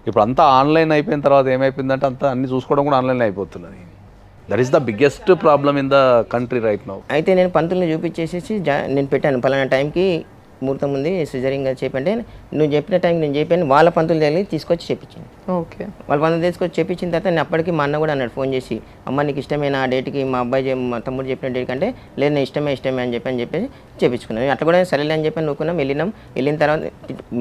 ఇప్పుడు అంతా ఆన్లైన్ అయిపోయిన తర్వాత ఏమైపోయిందంటే అంతా అన్ని చూసుకోవడం కూడా ఆన్లైన్ అయిపోతున్నది. That is the biggest problem in the country right now. అయితే నేను పంతుల్ని చూపించేసేసి నేను పెట్టాను, పలానా టైంకి ముహూర్తం ఉంది సిజరింగ్ చెప్పంటే నువ్వు చెప్పిన టైం నేను చెప్పాను వాళ్ళ పంతులు తెలియదు తీసుకొచ్చి చెప్పించింది. ఓకే. వాళ్ళ పంతులు తీసుకొచ్చి చెప్పించిన తర్వాత నేను అప్పటికి మా అన్న కూడా అన్నాడు ఫోన్ చేసి, అమ్మ నీకు ఇష్టమైన ఆ డేట్కి మా అబ్బాయి మా తమ్ముడు చెప్పిన డేట్ కంటే లేదు నేను ఇష్టమే అని చెప్పేసి చెప్పించుకున్నాను. అట్లా కూడా సరేలే అని చెప్పి నువ్వుకున్నాం. వెళ్ళిన తర్వాత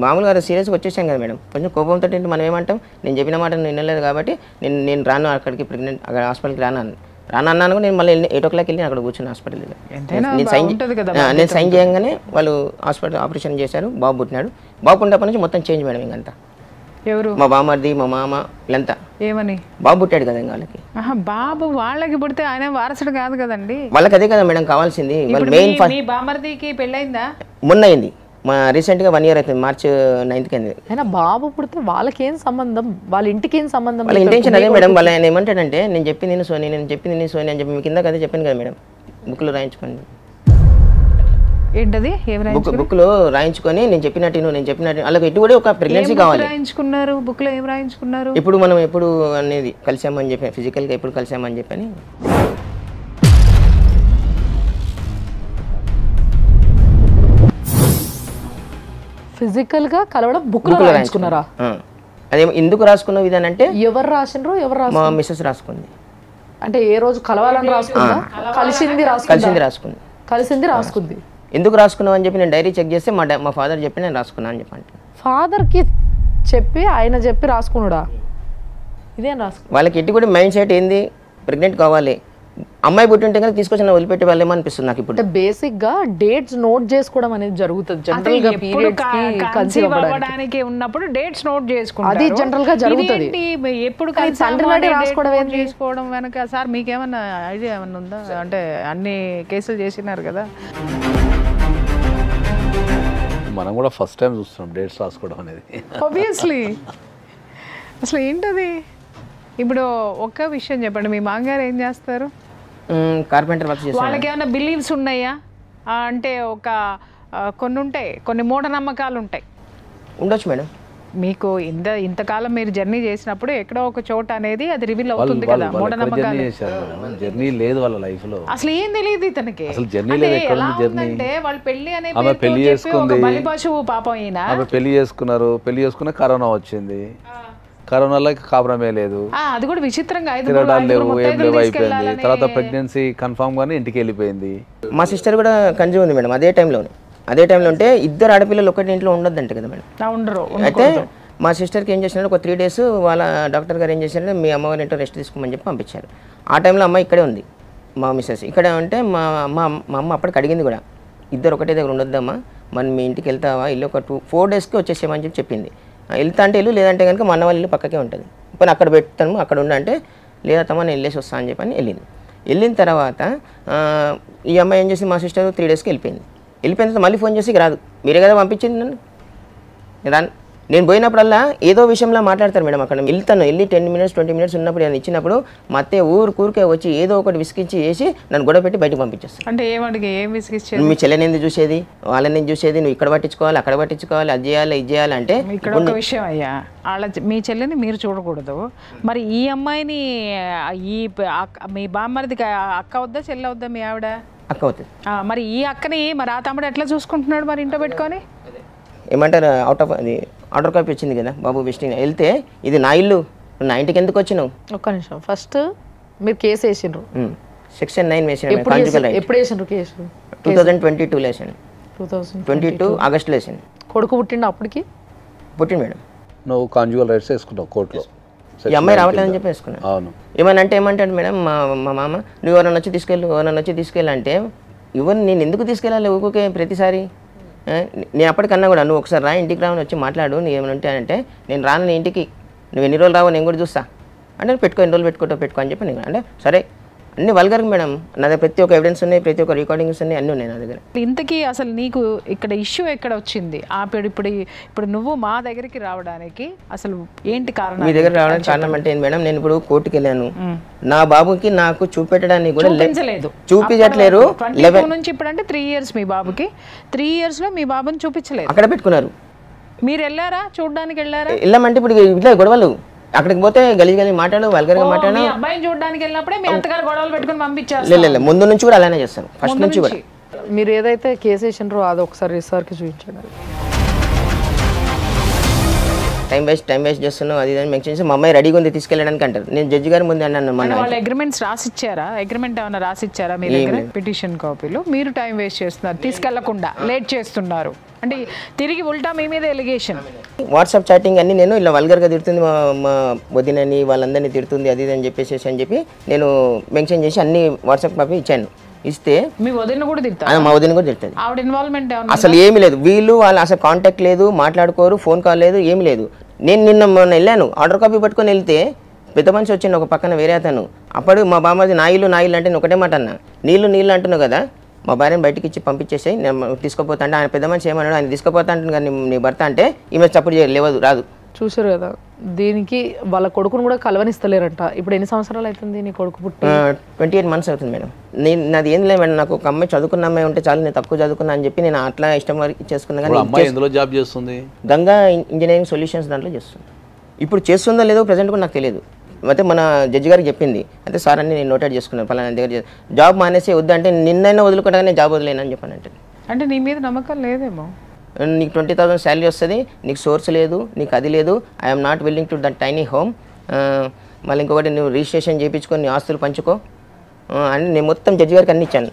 మామూలుగా సీరియస్గా వచ్చేసాం కదా మేడం, కొంచెం కోపంతో మనం ఏమంటాం, నేను చెప్పిన మాట నేను వినలేదు కాబట్టి నేను రాను అక్కడికి ప్రెగ్నెంట్ అక్కడ హాస్పిటల్కి రానన్నాను. నేను మళ్ళీ 8 o'clock వెళ్ళి అక్కడ కూర్చుని హాస్పిటల్. నేను సైన్ చేయగానే వాళ్ళు హాస్పిటల్ ఆపరేషన్ చేశారు, బాబు పుట్టినాడు. బాబు పుట్టినప్పటి నుంచి మొత్తం చేంజ్ మేడం. ఇంకంతా ఎవరు మా బామర్ది మా మామ వీళ్ళంతా ఏమని బాబు పుట్టాడు కదా ఇంకా వాళ్ళకి. బాబు వాళ్ళకి పుడితే ఆయన వారసుడు కాదు కదండి, వాళ్ళకి అదే కదా మేడం కావాల్సింది. మెయిన్ బామర్దికి పెళ్ళైందా? మొన్న అయింది, మా రీసెంట్గా 1 year అవుతుంది, March 9th అయింది. అయినా బాబు పుడితే వాళ్ళకేం సంబంధం, వాళ్ళ ఇంటికి ఏం సంబంధం? వాళ్ళ ఇంటెన్షన్ అదే మేడం. వాళ్ళ ఆయన ఏమంటాడంటే నేను చెప్పింది నేను సోని అని చెప్పి మీ కింద కదా చెప్పాను కదా మేడం, బుక్లో రాయించుకోండి. ఏంటది బుక్లో రాయించుకొని నేను చెప్పినట్టు అలాగే ఇటు కూడా ఒక ప్రెగ్నెన్సీ కావాలి. రాయించుకున్నారు బుక్లో ఏం రాయించుకున్నారు? ఇప్పుడు మనం ఎప్పుడు అనేది కలిసామని చెప్పి ఫిజికల్గా ఎప్పుడు కలిసామని చెప్పని ఫిజికల్ గా కలవడం బుక్లో రాయించుకున్నారా? అదే ఎందుకు రాసుకున్నావు ఇది అంటే ఎవరు రాసిండ్రు? మా మిస్సెస్ రాసుకుంది. అంటే ఏ రోజు కలవాలని రాసుకుందా? కలిసింది రాసుకుంది. ఎందుకు రాసుకున్నావు అని చెప్పి నేను డైరీ చెక్ చేస్తే మా ఫాదర్ చెప్పి నేను రాసుకున్నాను అని చెప్పండి. ఫాదర్కి చెప్పి ఆయన చెప్పి రాసుకున్నాడా? ఇదే రాసుకు వాళ్ళకి ఎట్టి కూడా మైండ్ సెట్ ఏంది, ప్రెగ్నెంట్ కావాలి, అమ్మాయి పుట్టింటే కనుక తీసుకొచ్చి వదిలిపెట్టే వాళ్ళేమో అనిపిస్తుంది నాకు ఇప్పుడు. బేసిక్ గా డేట్స్ నోట్ చేసుకోవడం అనేది జరుగుతుంది జనరల్ గా పీరియడ్స్ కి కన్సీవ్ అవ్వడానికి ఉన్నప్పుడు డేట్స్ నోట్ చేసుకుంటారు. అది జనరల్ గా జరుగుతుంది. ఎప్పుడు చేసుకోవడం వెనక సార్ మీకేమన్నా ఐడియా ఏమన్నా ఉందా? అంటే అన్ని కేసులు చేసినారు కదా. మనం కూడా ఫస్ట్ టైం చూస్తున్నాం డేట్స్ రాసుకోవడం అనేది. ఆబ్వియస్లీ అసలు ఏంటది? ఇప్పుడు ఒక్క విషయం చెప్పండి, మీ మామగారు ఏం చేస్తారు? కార్పెంటర్ వర్క్ చేస్తారు. వాళ్ళకి ఏమైనా బిలీవ్స్ ఉన్నాయా? అంటే ఒక కొన్ని ఉంటాయి, కొన్ని మూఢనమ్మకాలు ఉంటాయి. ఉండొచ్చు మేడం. మీకు ఇంతకాలం మీరు జర్నీ చేసినప్పుడు ఎక్కడో ఒక చోట అనేది అది రివీల్ అవుతుంది కదా మూఢనమ్మకాలు. జర్నీ లేదు వాళ్ళ లైఫ్ లో, అసలు ఏం తెలియదు ఇతనికి. అసలు జర్నీ లేదు. ఎక్కడ ఉంది జర్నీ? అంటే వాళ్ళు పెళ్లి అనే ఆమె పెళ్లి చేసుకుంది, బలి పశువు పాపం ఈయన. ఆమె పెళ్లి చేసుకున్న కరోనా వచ్చింది, కరోనాలో కాపురమే లేదు, అది కూడా విచిత్రంగా తిరగడాలు లేవు, ఏం లేవు, అయిపోయింది. తర్వాత ప్రెగ్నెన్సీ కన్ఫర్మ్ గానే ఇంటికి వెళ్ళిపోయింది. మా సిస్టర్ కూడా కన్సీవ్ ఉంది మేడం అదే టైంలో ఉంటే ఇద్దరు ఆడపిల్లలు ఒకటి ఇంట్లో ఉండొద్దంట కదా మేడం. అయితే మా సిస్టర్కి ఏం చేసినారు, ఒక 3 days వాళ్ళ డాక్టర్ గారు ఏం చేశారంటే మీ అమ్మగారి ఇంట్లో రెస్ట్ తీసుకోమని చెప్పి పంపించారు. ఆ టైంలో అమ్మ ఇక్కడే ఉంది, మా మిస్సెస్ ఇక్కడే ఉంటే మా అమ్మ అప్పటికి అడిగింది కూడా, ఇద్దరు ఒకటే దగ్గర ఉండొద్దమ్మా, మరి మీ ఇంటికి వెళ్తావా, ఇల్లు ఒక 4 daysకి వచ్చేసేమని చెప్పి చెప్పింది. వెళ్తా అంటే ఇల్లు, లేదంటే కనుక మా అన్న వాళ్ళ ఇల్లు పక్కకే ఉంటుంది, పోనీ అక్కడ పెడతాను అక్కడ ఉండంటే లేదమ్మా నేను వెళ్ళేసి వస్తాను అని చెప్పని వెళ్ళిన తర్వాత ఈ అమ్మాయి ఏం చేసి మా సిస్టర్ 3 daysకి వెళ్ళిపోయిన తర్వాత మళ్ళీ ఫోన్ చేసి రాదు, మీరే కదా పంపించింది నన్ను నేను పోయినప్పుడల్లా ఏదో విషయంలో మాట్లాడతారు మేడం. అక్కడ వెళ్ళి 10 minutes 20 minutes ఉన్నప్పుడు నేను ఇచ్చినప్పుడు మా అత్తయ్య ఊరికే వచ్చి ఏదో ఒకటి విసిగించి వేసి నన్ను గొడవ పెట్టి బయటకు పంపించేస్తాను. అంటే ఏం విసిగించేది? మీ చెల్లెని ఎందుకు చూసేది, వాళ్ళని చూసేది, నువ్వు ఇక్కడ పట్టించుకోవాలి అక్కడ పట్టించుకోవాలి, అది చేయాలి ఇది చేయాలి అంటే. ఇక్కడ ఒక విషయం అయ్యా, మీ చెల్లెని మీరు చూడకూడదు, మరి ఈ అమ్మాయిని మీ బామ్మరిదికి అక్క వద్దా చెల్లె వద్దా? మీ ఆవిడ అక్క అవుతుంది. మరి ఈ అక్కని మరి ఆ తమ్ముడు ఎట్లా చూసుకుంటున్నాడు మరి ఇంట్లో పెట్టుకొని? ఏమంటారు, ఆర్డర్ కాపీ వచ్చింది కదా బాబు విజిటింగ్ వెళ్తే, ఇది నా ఇల్లు, నా ఇంటికి ఎందుకు వచ్చినావు? ఒక్క నిమిషం, ఫస్ట్ మీరు కేసు వేసిండ్రు, Section 9 వేసాను. ఎప్పుడు వేసిండ్రు కేసు? 2022 వేసాను, 2022 ఆగస్టులో వేసాను. కొడుకు పుట్టిండు అప్పటికి? పుట్టిండు మేడం. నువ్వు కాంజుగల్ రైట్స్ వేసుకున్నావు కోర్టులో, ఈ అమ్మాయి రావట్లేదని చెప్పి వేసుకున్నాను. అవును. ఏమంటాడు మేడం మా మామ, నువ్వు ఎవరైనా వచ్చి తీసుకెళ్ళు అంటే, ఇవన్నీ నేను ఎందుకు తీసుకెళ్ళాలి ఊరికే ప్రతిసారి? నేను అప్పటికన్నా కూడా నువ్వు ఒకసారి రా, ఇంటికి రావని వచ్చి మాట్లాడు, నువ్వు ఏమైనా ఉంటే అంటే, నేను రాను నీ ఇంటికి, నువ్వు ఎన్ని రోజులు రావో నేను కూడా చూస్తా అంటే, ఎన్ని రోజులు పెట్టుకో అని చెప్పి నేను అంటే సరే అన్ని వల్గర్ మేడం. నా దగ్గర ప్రతి ఒక్క ఎవిడెన్స్ ఉన్నాయి, ప్రతి ఒక్క రికార్డింగ్స్ ఉన్నాయి, అన్నీ ఉన్నాయి నా దగ్గర. ఇంతకీ అసలు నీకు ఇక్కడ ఇష్యూ ఎక్కడ వచ్చింది? ఇప్పుడు నువ్వు మా దగ్గరికి రావడానికి అసలు ఏంటి కారణం? మీ దగ్గర రావడానికి కారణం అంటే ఏంటి మేడం, నేను ఇప్పుడు కోర్టుకి వెళ్ళాను, నా బాబుకి నాకు చూపెట్టడానికి కూడా చూపించట్లేరు. 22 నుంచి ఇప్పుడు అంటే 3 years మీ బాబుకి, 3 years లో మీ బాబుని చూపించలేదు, అక్కడ పెట్టుకున్నారు. మీరు వెళ్ళారా చూడడానికి? వెళ్ళామంటే ఇప్పుడు ఇట్లా గొడవలు, అక్కడికి పోతే గలీజ్ మాట్లాడు, వల్గర్గా మాట్లాడు. అబ్బాయిని చూడడానికి వెళ్ళినప్పుడే మీ అత్తగారు గొడవలు పెట్టుకుని పంపించారు. లేదు ముందు నుంచి కూడా అలానే చేస్తాను, ఫస్ట్ నుంచి కూడా మీరు ఏదైతే కేసు వేసినారో అది ఒకసారి సార్కి చూపించండి. టైం వేస్ట్ చేస్తున్నావు అది అని మెన్షన్ చేసి మా అమ్మాయి రెడీగా ఉంది తీసుకెళ్ళడానికి అంటారు. నేను జడ్జి గారి ముందు అన్నాను మన వాళ్ళు అగ్రిమెంట్స్ రాసిచ్చారా? అగ్రిమెంట్ ఏమైనా రాసిచ్చారా మీ దగ్గర? పిటిషన్ కాపీలు మీరు టైం వేస్ట్ చేస్తున్నారు, తీసుకెళ్లకుండా లేట్ చేస్తున్నారు అంటే తిరిగి ఉల్టా మీ మీద ఎలిగేషన్. వాట్సాప్ చాటింగ్ అన్ని నేను ఇలా వల్గర్గా తిడుతుంది మా వదినని వాళ్ళందరినీ తిడుతుంది అది అని చెప్పి నేను మెన్షన్ చేసి అన్ని వాట్సాప్ కాపీ ఇచ్చాను. ఇస్తే మీ వదిన కూడా తిడతారు? మా వదిన కూడా తిడుతుంది. ఆవిడ ఇన్వాల్వ్మెంట్ అసలు ఏమీ లేదు, వాళ్ళు అసలు కాంటాక్ట్ లేదు, మాట్లాడుకోరు, ఫోన్ కాల్ లేదు, ఏమీ లేదు. నేను మొన్న వెళ్ళాను ఆర్డర్ కాపీ పట్టుకొని వెళ్తే పెద్ద మనిషి వచ్చింది ఒక పక్కన వేరే అతను. అప్పుడు మా బామ్మది నా ఇల్లు అంటే నేను ఒకటే మాట అన్నా, నీళ్ళు అంటున్నావు కదా మా భార్యను బయటకి ఇచ్చి పంపించేసాయి, నేను తీసుకుపోతా అంటే ఆయన పెద్ద మనిషి ఏమన్నాడు, ఆయన తీసుకుపోతా అంటుంది కానీ నీ భర్త అంటే ఈమె చప్పుడు చేయలేదు రాదు. చూసారు కదా, దీనికి వాళ్ళ కొడుకును కూడా కలవనిస్తలేరంట. ఇప్పుడు ఎన్ని సంవత్సరాలు అవుతుంది నీ కొడుకు పుట్టి? 28 months అవుతుంది మేడం. నాది ఏం లేదు మేడం, నాకు ఒక అమ్మాయి చదువుకున్న అమ్మాయి ఉంటే చాలు, నేను తక్కువ చదువుకున్నా అని చెప్పి నేను అట్లా ఇష్టం వరకు చేసుకున్నా. కానీ అమ్మాయి ఎందులో జాబ్ చేస్తుంది? గంగా ఇంజనీరింగ్ సొల్యూషన్స్ దాంట్లో చేస్తుంది. ఇప్పుడు చేస్తుందో లేదో ప్రజెంట్ కూడా నాకు తెలియదు. అయితే మన జడ్జి గారికి చెప్పింది, అయితే సార్ అన్ని నేను నోటెడ్ చేసుకున్నాను పలానా దగ్గర జాబ్ మానేసి వద్దు అంటే నిన్నైనా వదులుకుంటా నేను జాబ్ వదిలేనని చెప్పాను. అంటే నీ మీద నమ్మకం లేదేమో. నీకు 20,000 శాలరీ వస్తుంది, నీకు సోర్స్ లేదు, నీకు అది లేదు, I'm not willing to that tiny home, మళ్ళీ ఇంకొకటి నువ్వు రిజిస్ట్రేషన్ చేయించుకొని నీ ఆస్తులు పంచుకో అని నేను మొత్తం జడ్జి గారికి అన్ని ఇచ్చాను.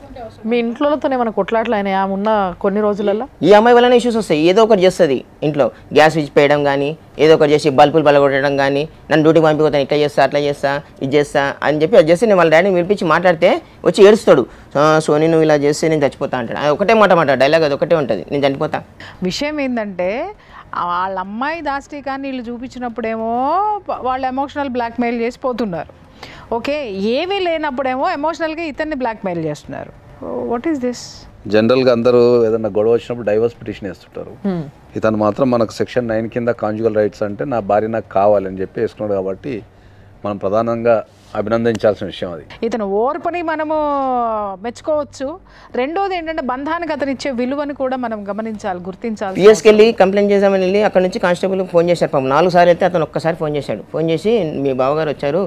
మీ ఇంట్లోతో ఏమైనా కొట్లాట్లు అయినాయా ఉన్న కొన్ని రోజులలో? ఈ అమ్మాయి వలన ఇష్యూస్ వస్తాయి. ఏదో ఒకటి చేస్తుంది ఇంట్లో, గ్యాస్ విచ్చిపోయడం కానీ, ఏదో ఒకటి చేసి బల్బులు బలగొట్టడం కానీ, నన్ను డ్యూటీకి పంపిపోతాను, ఇట్లా చేస్తా అట్లా చేస్తా ఇది చేస్తా అని చెప్పి అది చేస్తే నేను వాళ్ళ డాడీని పిలిపించి మాట్లాడితే వచ్చి ఏడుస్తాడు. సోనీ నువ్వు ఇలా చేస్తే నేను చచ్చిపోతా అంటాడు. అది ఒకటే మాట డైలాగ్ అది ఒకటే ఉంటుంది, నేను చనిపోతా. విషయం ఏంటంటే వాళ్ళ అమ్మాయి దాష్టికాన్ని వీళ్ళు చూపించినప్పుడేమో వాళ్ళు ఎమోషనల్ బ్లాక్మెయిల్ చేసి పోతున్నారు. ఓకే, ఏమీ లేనప్పుడేమో ఎమోషనల్గా ఇతన్ని బ్లాక్మెయిల్ చేస్తున్నారు. What is this? జనరల్గా అందరూ ఏదైనా గొడవ వచ్చినప్పుడు డైవర్స్ పిటిషన్ వేస్తుంటారు. ఇతను మాత్రం మనకు సెక్షన్ 9 కింద కాంజుగల్ రైట్స్ అంటే నా భార్య నాకు కావాలని చెప్పి వేసుకున్నాడు. కాబట్టి మనం ప్రధానంగా అభినందించాల్సిన విషయం అది. ఇతను ఓర్పుని మనము మెచ్చుకోవచ్చు. రెండోది ఏంటంటే బంధానికి అతను ఇచ్చే విలువని కూడా మనం గమనించాలి, గుర్తించాలి. పిఎస్కి వెళ్ళి కంప్లైంట్ చేద్దామని వెళ్ళి అక్కడ నుంచి కానిస్టేబుల్ ఫోన్ చేశారు. పాపం 4 సార్లు అయితే అతను ఒక్కసారి ఫోన్ చేశాడు. ఫోన్ చేసి మీ బావగారు వచ్చారు,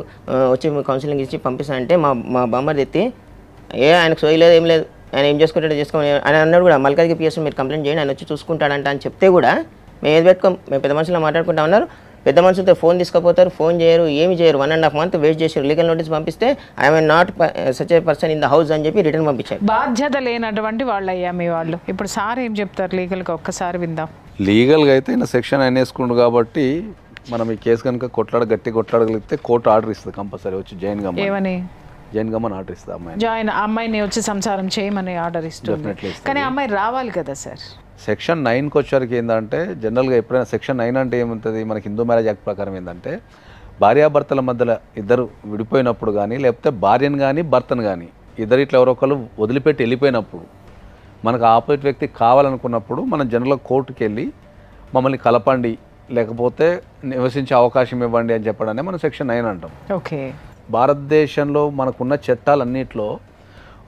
వచ్చి మీ కౌన్సిలింగ్ ఇచ్చి పంపిస్తానంటే మా బామ్మది ఎత్తి ఆయనకు సోయలేదు ఏం లేదు, ఆయన ఏం చేసుకుంటాడో చేసుకోమని ఆయన అన్నాడు కూడా. మల్కాజ్గిరి పిఎస్ మీరు కంప్లైంట్ చేయండి, ఆయన వచ్చి చూసుకుంటాడంట అని చెప్తే కూడా మేము ఏది పెట్టుకోం, మేము పెద్ద మనుషులు మాట్లాడుకుంటా ఉన్నారు. పెద్ద మనుషులతో ఫోన్ తీసుకుపోతారు, ఫోన్ చేయరు, ఏమి చేయరు. 1.5 months వేస్ట్ చేశారు. లీగల్ నోటీస్ పంపిస్తే I'm not such a person in the house అని చెప్పి రిటర్న్ పంపించారు. బాధ్యత లేనటువంటి వాళ్ళు అయ్యా మీ వాళ్ళు. ఇప్పుడు సార్ ఏం చెప్తారు లీగల్గా ఒక్కసారి విందాం. లీగల్గా అయితే ఈయన సెక్షన్ 9 వేసుకుండు కాబట్టి మనం ఈ కేసు కనుక గట్టి కొట్లాడగలిగితే కోర్టు ఆర్డర్ ఇస్తుంది కంపల్సరీ వచ్చి జాయిన్ గమ్మని ఆర్డర్ ఇస్తుంది. అమ్మాయిని వచ్చి సంసారం చేయమని ఆర్డర్ ఇస్తుంది. కానీ అమ్మాయి రావాలి కదా సార్. సెక్షన్ 9కి వచ్చేసరికి ఏంటంటే జనరల్గా ఎప్పుడైనా సెక్షన్ 9 అంటే ఏముంటుంది, మనకి హిందూ మ్యారేజ్ యాక్ట్ ప్రకారం ఏంటంటే భార్యాభర్తల మధ్యలో ఇద్దరు విడిపోయినప్పుడు కానీ, లేకపోతే భార్యను కానీ భర్తను కానీ ఇద్దరు ఇట్లా ఎవరొకరు వదిలిపెట్టి వెళ్ళిపోయినప్పుడు మనకు ఆపోజిట్ వ్యక్తి కావాలనుకున్నప్పుడు మనం జనరల్గా కోర్టుకి వెళ్ళి మమ్మల్ని కలపండి, లేకపోతే నివసించే అవకాశం ఇవ్వండి అని చెప్పడానే మనం సెక్షన్ 9 అంటాం. ఓకే, భారతదేశంలో మనకున్న చట్టాలన్నింటిలో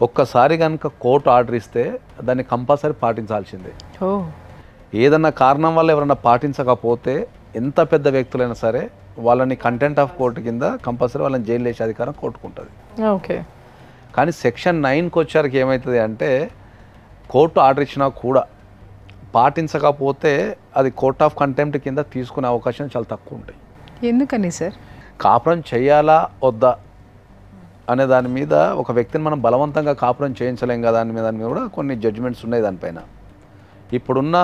ఒక్కసారి కనుక కోర్టు ఆర్డర్ ఇస్తే దాన్ని కంపల్సరీ పాటించాల్సిందే. ఏదన్నా కారణం వల్ల ఎవరైనా పాటించకపోతే ఎంత పెద్ద వ్యక్తులైనా సరే వాళ్ళని కంటెంట్ ఆఫ్ కోర్టు కింద కంపల్సరీ వాళ్ళని జైలు వేసే అధికారం కోర్టుకుంటుంది. ఓకే, కానీ సెక్షన్ 9కి వచ్చేసరికి ఏమవుతుంది అంటే కోర్టు ఆర్డర్ ఇచ్చినా కూడా పాటించకపోతే అది కోర్ట్ ఆఫ్ కంటెంప్ట్ కింద తీసుకునే అవకాశం చాలా తక్కువ ఉంటాయి. ఎందుకని సార్? కాపురం చేయాలా వద్దా అనే దాని మీద ఒక వ్యక్తిని మనం బలవంతంగా కాపురం చేయించలేం కదా దాని మీద కూడా కొన్ని జడ్జిమెంట్స్ ఉన్నాయి దానిపైన. ఇప్పుడున్న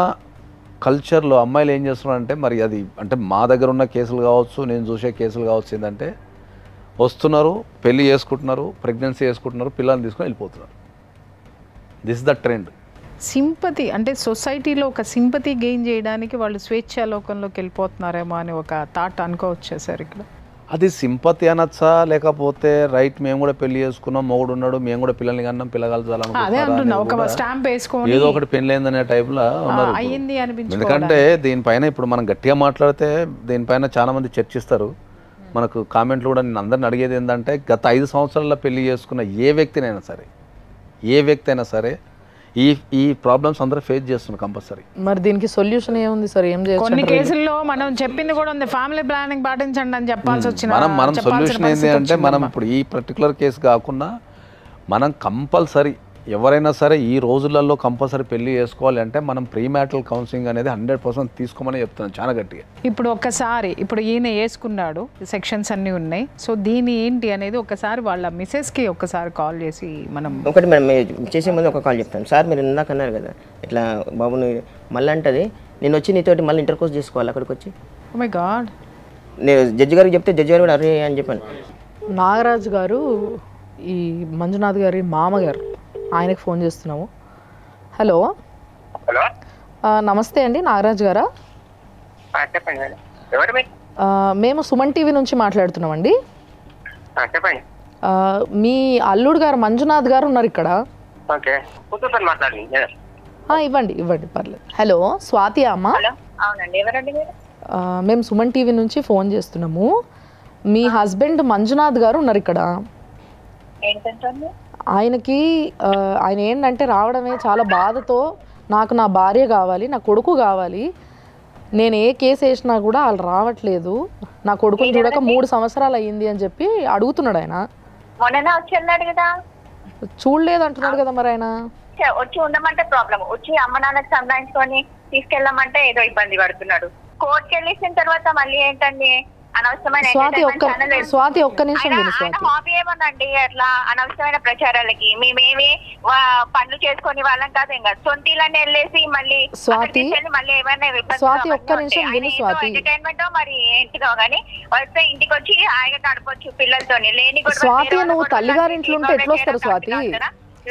కల్చర్లో అమ్మాయిలు ఏం చేస్తున్నారంటే మరి అది అంటే మా దగ్గర ఉన్న కేసులు కావచ్చు, నేను చూసే కేసులు కావచ్చు, ఏంటంటే వస్తున్నారు, పెళ్ళి చేసుకుంటున్నారు, ప్రెగ్నెన్సీ చేసుకుంటున్నారు, పిల్లల్ని తీసుకొని వెళ్ళిపోతున్నారు. This the trend. సింపతి అంటే సొసైటీలో ఒక సింపతి గెయిన్ చేయడానికి వాళ్ళు స్వేచ్ఛాలోకంలోకి వెళ్ళిపోతున్నారేమో అని ఒక థాట్ అనుకోవచ్చా సార్ ఇక్కడ? అది సింపతి అనొచ్చా, లేకపోతే రైట్ మేము కూడా పెళ్లి చేసుకున్నాం, మొగుడు ఉన్నాడు, మేము కూడా పిల్లల్ని కన్నాం, పిల్లగాల్చాలనుకుంటున్నాం, ఏదో ఒకటి పెళ్లి అయిందనే టైప్లో ఉన్నారు. ఎందుకంటే దీనిపైన ఇప్పుడు మనం గట్టిగా మాట్లాడితే దీనిపైన చాలా మంది చర్చిస్తారు. మనకు కామెంట్లు కూడా నేను అందరిని అడిగేది ఏంటంటే గత 5 సంవత్సరాల్లో పెళ్లి చేసుకున్న ఏ వ్యక్తి అయినా సరే ఈ ప్రాబ్లమ్స్ అందరూ ఫేస్ చేస్తున్నారు కంపల్సరీ. మరి దీనికి సొల్యూషన్ ఏముంది సార్? ఏం చేయాలి? కొన్ని కేసుల్లో మనం చెప్పింది కూడా ఉంది, ఫ్యామిలీ ప్లానింగ్ పాటించండి అని చెప్పాల్సి వచ్చిన మనం సొల్యూషన్ ఏంటి అంటే మనం ఇప్పుడు ఈ పర్టికులర్ కేసు కాకుండా మనం కంపల్సరీ ఎవరైనా సరే ఈ రోజులలో కంపల్సరీ పెళ్లి చేసుకోవాలి అంటే మనం ప్రీ మ్యారిటల్ కౌన్సిలింగ్ అనేది 100% తీసుకోమని చెప్తున్నాను చాలా గట్టిగా. ఇప్పుడు ఒక్కసారి ఇప్పుడు ఈయన వేసుకున్నాడు, సెక్షన్స్ అన్నీ ఉన్నాయి, సో దీని ఏంటి అనేది ఒకసారి వాళ్ళ మిసెస్కి ఒక్కసారి కాల్ చేసి మనం ఒకటి మేడం చేసే ముందు ఒక కాల్ చెప్తాను. సార్ మీరు ఇందాక అన్నారు కదా ఇట్లా బాబుని మళ్ళీ అంటది నేను వచ్చి నీతోటి మళ్ళీ ఇంటర్కోర్స్ చేసుకోవాలి అక్కడికి వచ్చి. Oh my god. నేను జడ్జి గారికి చెప్తే జడ్జి గారు కూడా అరే అని చెప్పాను. నాగరాజు గారు ఈ మంజునాథ్ గారి మామగారు, ఆయనకి ఫోన్ చేస్తున్నాము. హలో హలో నమస్తే అండి, నాగరాజు గారా? చెప్పండి మేడం. ఎవరు మీరు? మేము సుమన్ టీవీ నుంచి మాట్లాడుతున్నామండి. చెప్పండి. మీ అల్లుడు గారు మంజునాథ్ గారు ఉన్నారు ఇక్కడ. ఓకే కూతురుతో మాట్లాడండి. ఇవ్వండి ఇవ్వండి పర్లేదు. హలో స్వాతి అమ్మ? అవునండి, ఎవరండి మీరు? మేము సుమన్ టీవీ నుంచి ఫోన్ చేస్తున్నాము. మీ హస్బెండ్ మంజునాథ్ గారు ఉన్నారు ఇక్కడ. ఏంటంటే ఆయన ఏంటంటే రావడమే చాలా బాధతో నాకు నా భార్య కావాలి, నా కొడుకు కావాలి, నేను ఏ కేసు వేసినా కూడా వాళ్ళు రావట్లేదు, నా కొడుకుని చూడక 3 సంవత్సరాలు అయ్యింది అని చెప్పి అడుగుతున్నాడు. ఆయన మొన్ననే వచ్చి వెళ్ళాడు కదా. చూడలేదు అంటున్నాడు కదా మరి ఆయన. వచ్చి ఉండమంటే ప్రాబ్లం, వచ్చి అమ్మ నాన్నకి సంబంధించుకొని తీసుకెళ్ళమంటే ఏదో ఇబ్బంది పడుతున్నాడు. కోర్టుకి వెళ్ళేసిన తర్వాత మళ్ళీ ఏంటండి అనవసరమైన స్వాతి ఒక్క నిమిషం హాబీ ఏమోనండి అట్లా అనవసరమైన ప్రచారాలకి. మేమేమి పనులు చేసుకొని వాళ్ళం కాదు, ఇంకా సొంతీలన్నీ వెళ్ళేసి మళ్ళీ మళ్ళీ ఏమైనా ఎంటర్టైన్మెంట్ మరి ఏంటిదో గానీ వస్తే ఇంటికి వచ్చి హాయిగా గడపొచ్చు పిల్లలతో. లేని స్వాతి నువ్వు తల్లిగారింట్లో ఉంటే ఎట్లా వస్తారు స్వాతి?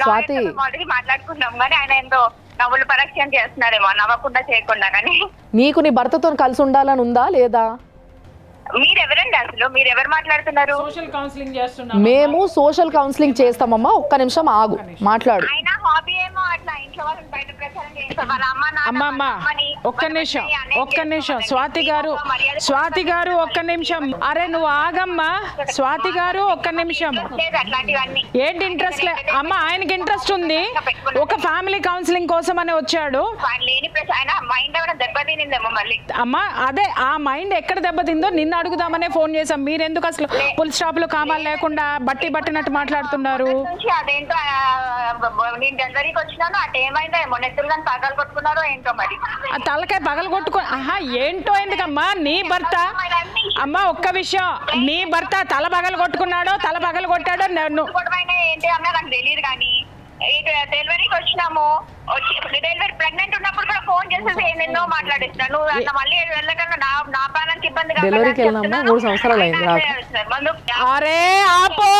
స్వాతి మాట్లాడుకున్నాం కానీ ఆయన ఏందో నవ్వులు పరీక్ష చేస్తున్నారేమో, నవ్వకుండా చేయకుండా. కానీ నీకు నీ భర్తతో కలిసి ఉండాలని ఉందా లేదా? మీరెవరండి అసలు? మీరెవరు మాట్లాడుతున్నారు? మేము సోషల్ కౌన్సిలింగ్ చేస్తామమ్మా, ఒక్క నిమిషం ఆగు, మాట్లాడు. ఆయన హాబీ ఏమో అట్లా ఇంట్లో వాళ్ళని బయట ప్రచారం చేస్తారు. వాళ్ళ అమ్మమ్మ ఒక్క నిమిషం స్వాతి గారు ఒక్క నిమిషం. అరే నువ్వు ఆగమ్మా స్వాతి గారు ఒక్క నిమిషం. అట్లాంటివన్నీ ఏంటి ఇంట్రెస్ట్ అమ్మ? ఆయనకి ఇంట్రెస్ట్ ఉంది, ఒక ఫ్యామిలీ కౌన్సిలింగ్ కోసం అని వచ్చాడు. లేని ఆయన మైండ్ ఏమైనా దెబ్బతినిందేమో మళ్ళీ. అమ్మా అదే ఆ మైండ్ ఎక్కడ దెబ్బతిందో నిన్న అడుగుదామనే ఫోన్ చేసాం. మీరెందుకు అసలు పుల్ స్టాప్ లో కామాలు లేకుండా బట్టినట్టు మాట్లాడుతున్నారు? అదేంటో నేను డెలివరీకి వచ్చినాను అటు ఏమైందో ఏమో, నెత్తులు కానీ పగలు కొట్టుకున్నారో ఏంటో మరి. ఆ తలకాయ పగలు కొట్టుకో ఏంటో ఎందుకమ్మా? నీ భర్త అమ్మా ఒక్క విషయం, నీ భర్త తల పగలు కొట్టుకున్నాడో తల పగలు కొట్టాడో ఏంటి అన్నా నాకు తెలియదు. కానీ డెలివరీకి వచ్చినాము, వచ్చి డెలివరీ ప్రెగ్నెంట్ ఉన్నప్పుడు కూడా ఫోన్ చేసేసి ఎన్నెన్నో మాట్లాడిస్తున్నాను. నువ్వు అట్లా మళ్ళీ వెళ్ళకుండా నా ప్రాణానికి ఇబ్బంది అరే ఆపో,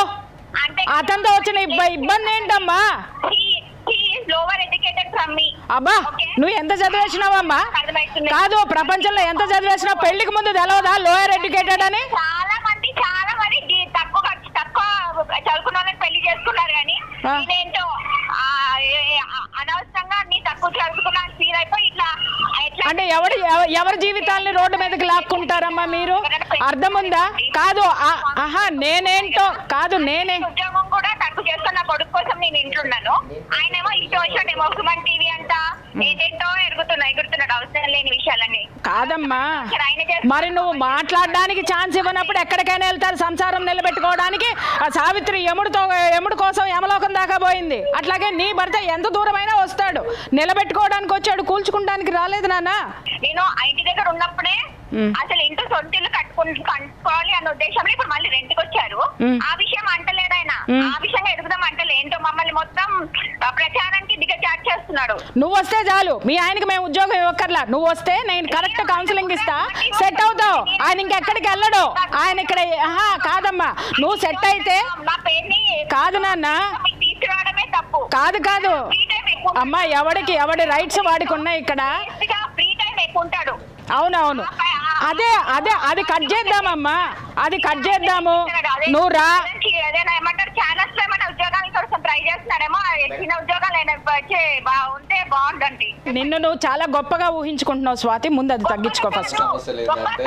అతనితో వచ్చిన ఇబ్బంది ఏంటమ్మా? లోవర్ ఎడ్యుకేటెడ్ ఫ్రమ్ మీ. అబ్బా నువ్వు ఎంత చదివేసినావమ్మా? కాదు ప్రపంచంలో ఎంత చదివేసినావు పెళ్లికి ముందు తెలవదా లోయర్ ఎడ్యుకేటెడ్ అని? చాలా మంది తక్కువ చదువుకున్న వాళ్ళని పెళ్లి చేసుకున్నారు. కానీ నేనేంటో అనవసరంగా నీ తక్కువ చదువుకున్నాను ఫీల్ అయిపోయి ఇట్లా అంటే ఎవరి జీవితాలని రోడ్డు మీదకి లాక్కుంటారమ్మా మీరు? అర్థం ఉందా? కాదు నేనేంటో కాదు, నేనే ఉద్యోగం కూడా తక్కువ చేస్తున్నా కొడుకు కోసం నేను ఇంట్లున్నాను. ఆయనేమో ఇష్టం వచ్చాడేమో సుమన్ టీవీ అంతా ఏంటేంటో ఎగురుతున్నాడు అవసరం లేని విషయాలన్నీ. కాదమ్మా మరి నువ్వు మాట్లాడడానికి ఛాన్స్ ఇవ్వనప్పుడు ఎక్కడికైనా వెళ్తారు సంసారం నిలబెట్టుకోవడానికి. సావిత్రి యముడు కోసం యమలోకం దాకా పోయింది, అట్లాగే నీ భర్త ఎంత దూరమైనా వస్తాడు, నిలబెట్టుకోవడానికి వచ్చాడు, కూల్చుకోవడానికి రాలేదు నాన్న. నేను ఇంటి దగ్గర ఉన్నప్పుడే అసలు ఇంటి సొంతిల్లు కట్టుకోవాలి అన్న ఉద్దేశంలో ఇప్పుడు మళ్ళీ రెంట్కి వచ్చారు. ఆ విషయం అంటలేడు ఆయన, ఆ విషయంగా ఎదుగుదాం అంటలే. ఏంటో మమ్మల్ని మొత్తం ప్రచారానికి దిగజాట్ చేస్తున్నాడు. నువ్వు వస్తే చాలు, మీ ఆయనకి మేము ఉద్యోగం ఇవ్వక్కర్లా, నువ్వు వస్తే నేను కరెక్ట్ కౌన్సిలింగ్ ఇస్తా, సెట్ అవుతావు. ఆయన ఇంకెక్కడికి వెళ్ళడు, ఆయన ఇక్కడ. కాదమ్మా నువ్వు సెట్ అయితే కాదు నాన్న, తీసుకురావడమే తప్పు. కాదు అమ్మా, ఎవడి రైట్స్ వాడికి ఉన్నాయి ఇక్కడ. ఫ్రీ టైం ఎక్కువ ఉంటాడు. అవునవును, అది కట్ చేద్దామమ్మా, అది కట్ చేద్దాము. నువ్వు రా. ఏమంటారు ఛానల్స్ లో ఏమైనా ఉద్యోగాల కోసం ట్రై చేస్తున్నాడేమో, చిన్న ఉద్యోగాలు ఉంటే బాగుందండి. నిన్ను నువ్వు చాలా గొప్పగా ఊహించుకుంటున్నావు స్వాతి, ముందు అది తగ్గించుకో.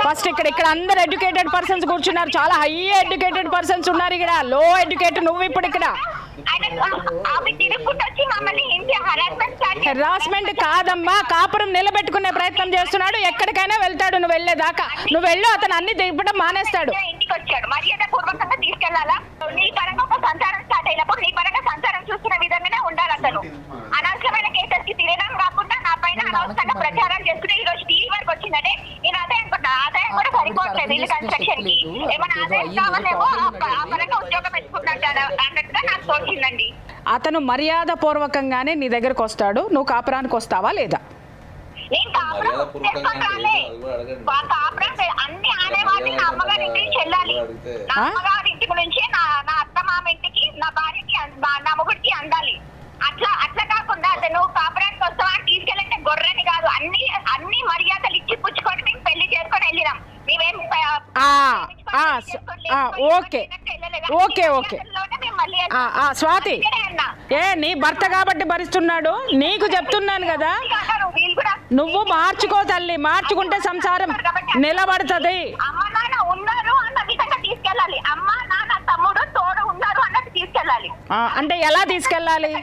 ఫస్ట్ ఇక్కడ అందరు ఎడ్యుకేటెడ్ పర్సన్స్ కూర్చున్నారు, చాలా హై ఎడ్యుకేటెడ్ పర్సన్స్ ఉన్నారు ఇక్కడ. లో ఎడ్యుకేటెడ్ నువ్వు ఇప్పుడు ఇక్కడ. హెరాస్మెంట్ కాదమ్మా, కాపురం నిలబెట్టుకునే ప్రయత్నం చేస్తున్నాడు, ఎక్కడికైనా వెళ్తాడు. నువ్వు వెళ్ళేదాకా నువ్వు వెళ్ళు, అతను అన్ని తిప్పడం మానేస్తాడు. ఇంటికి వచ్చాడు, మర్యాద పూర్వకంగా తీసుకెళ్లాలా? నీ పరంగా ఒక సంసారం స్టార్ట్ అయినప్పుడు నీ పరంగా సంసారం చూస్తున్న విధంగానే ఉండాలి. ఏమైందంటే నేను అదే అనుకుంటా, ఆదాయం కూడా సరిపోవట్లేదు ఇల్లు కన్స్ట్రక్షన్ కి, ఏమైనా ఆదాయం కావాలేమో ఆ పరంగా ఉద్యోగం పెట్టుకుంటాడు అన్నట్టుగా నాకు తోచిందండి. అతను మర్యాద పూర్వకంగానే నీ దగ్గరకు వస్తాడు, నువ్వు కాపురానికి వస్తావా లేదా? నేను కాపురం చేసుకొని రాలే, కాపురం అన్ని ఆడేవాడిని నా అమ్మగారి ఇంటికి చెల్లాలి, నా అమ్మగారి ఇంటికి నుంచి నా అత్త మామ ఇంటికి నా భార్యకి నా మొగుడికి అందాలి. అట్లా కాకుండా నువ్వు కాపురానికి వస్తావా అని తీసుకెళ్ళంటే గొర్రెని కాదు, అన్ని మర్యాదలు ఇచ్చి పుచ్చుకొని మేము పెళ్లి చేసుకొని వెళ్ళినాం. మేమేం ఓకే ఓకే ఓకే స్వాతి, నీ భర్త కాబట్టి భరిస్తున్నాడు, నీకు చెప్తున్నాను కదా, నువ్వు మార్చుకో తల్లి, మార్చుకుంటే సంసారం నిలబడుతుంది. అమ్మ నాన్న ఉన్నారు అన్న విధంగా తీసుకెళ్ళాలి, అమ్మ నాన్న తమ్ముడు తోడు ఉన్నారు అన్నట్టు తీసుకెళ్ళాలి. అంటే ఎలా తీసుకెళ్ళాలి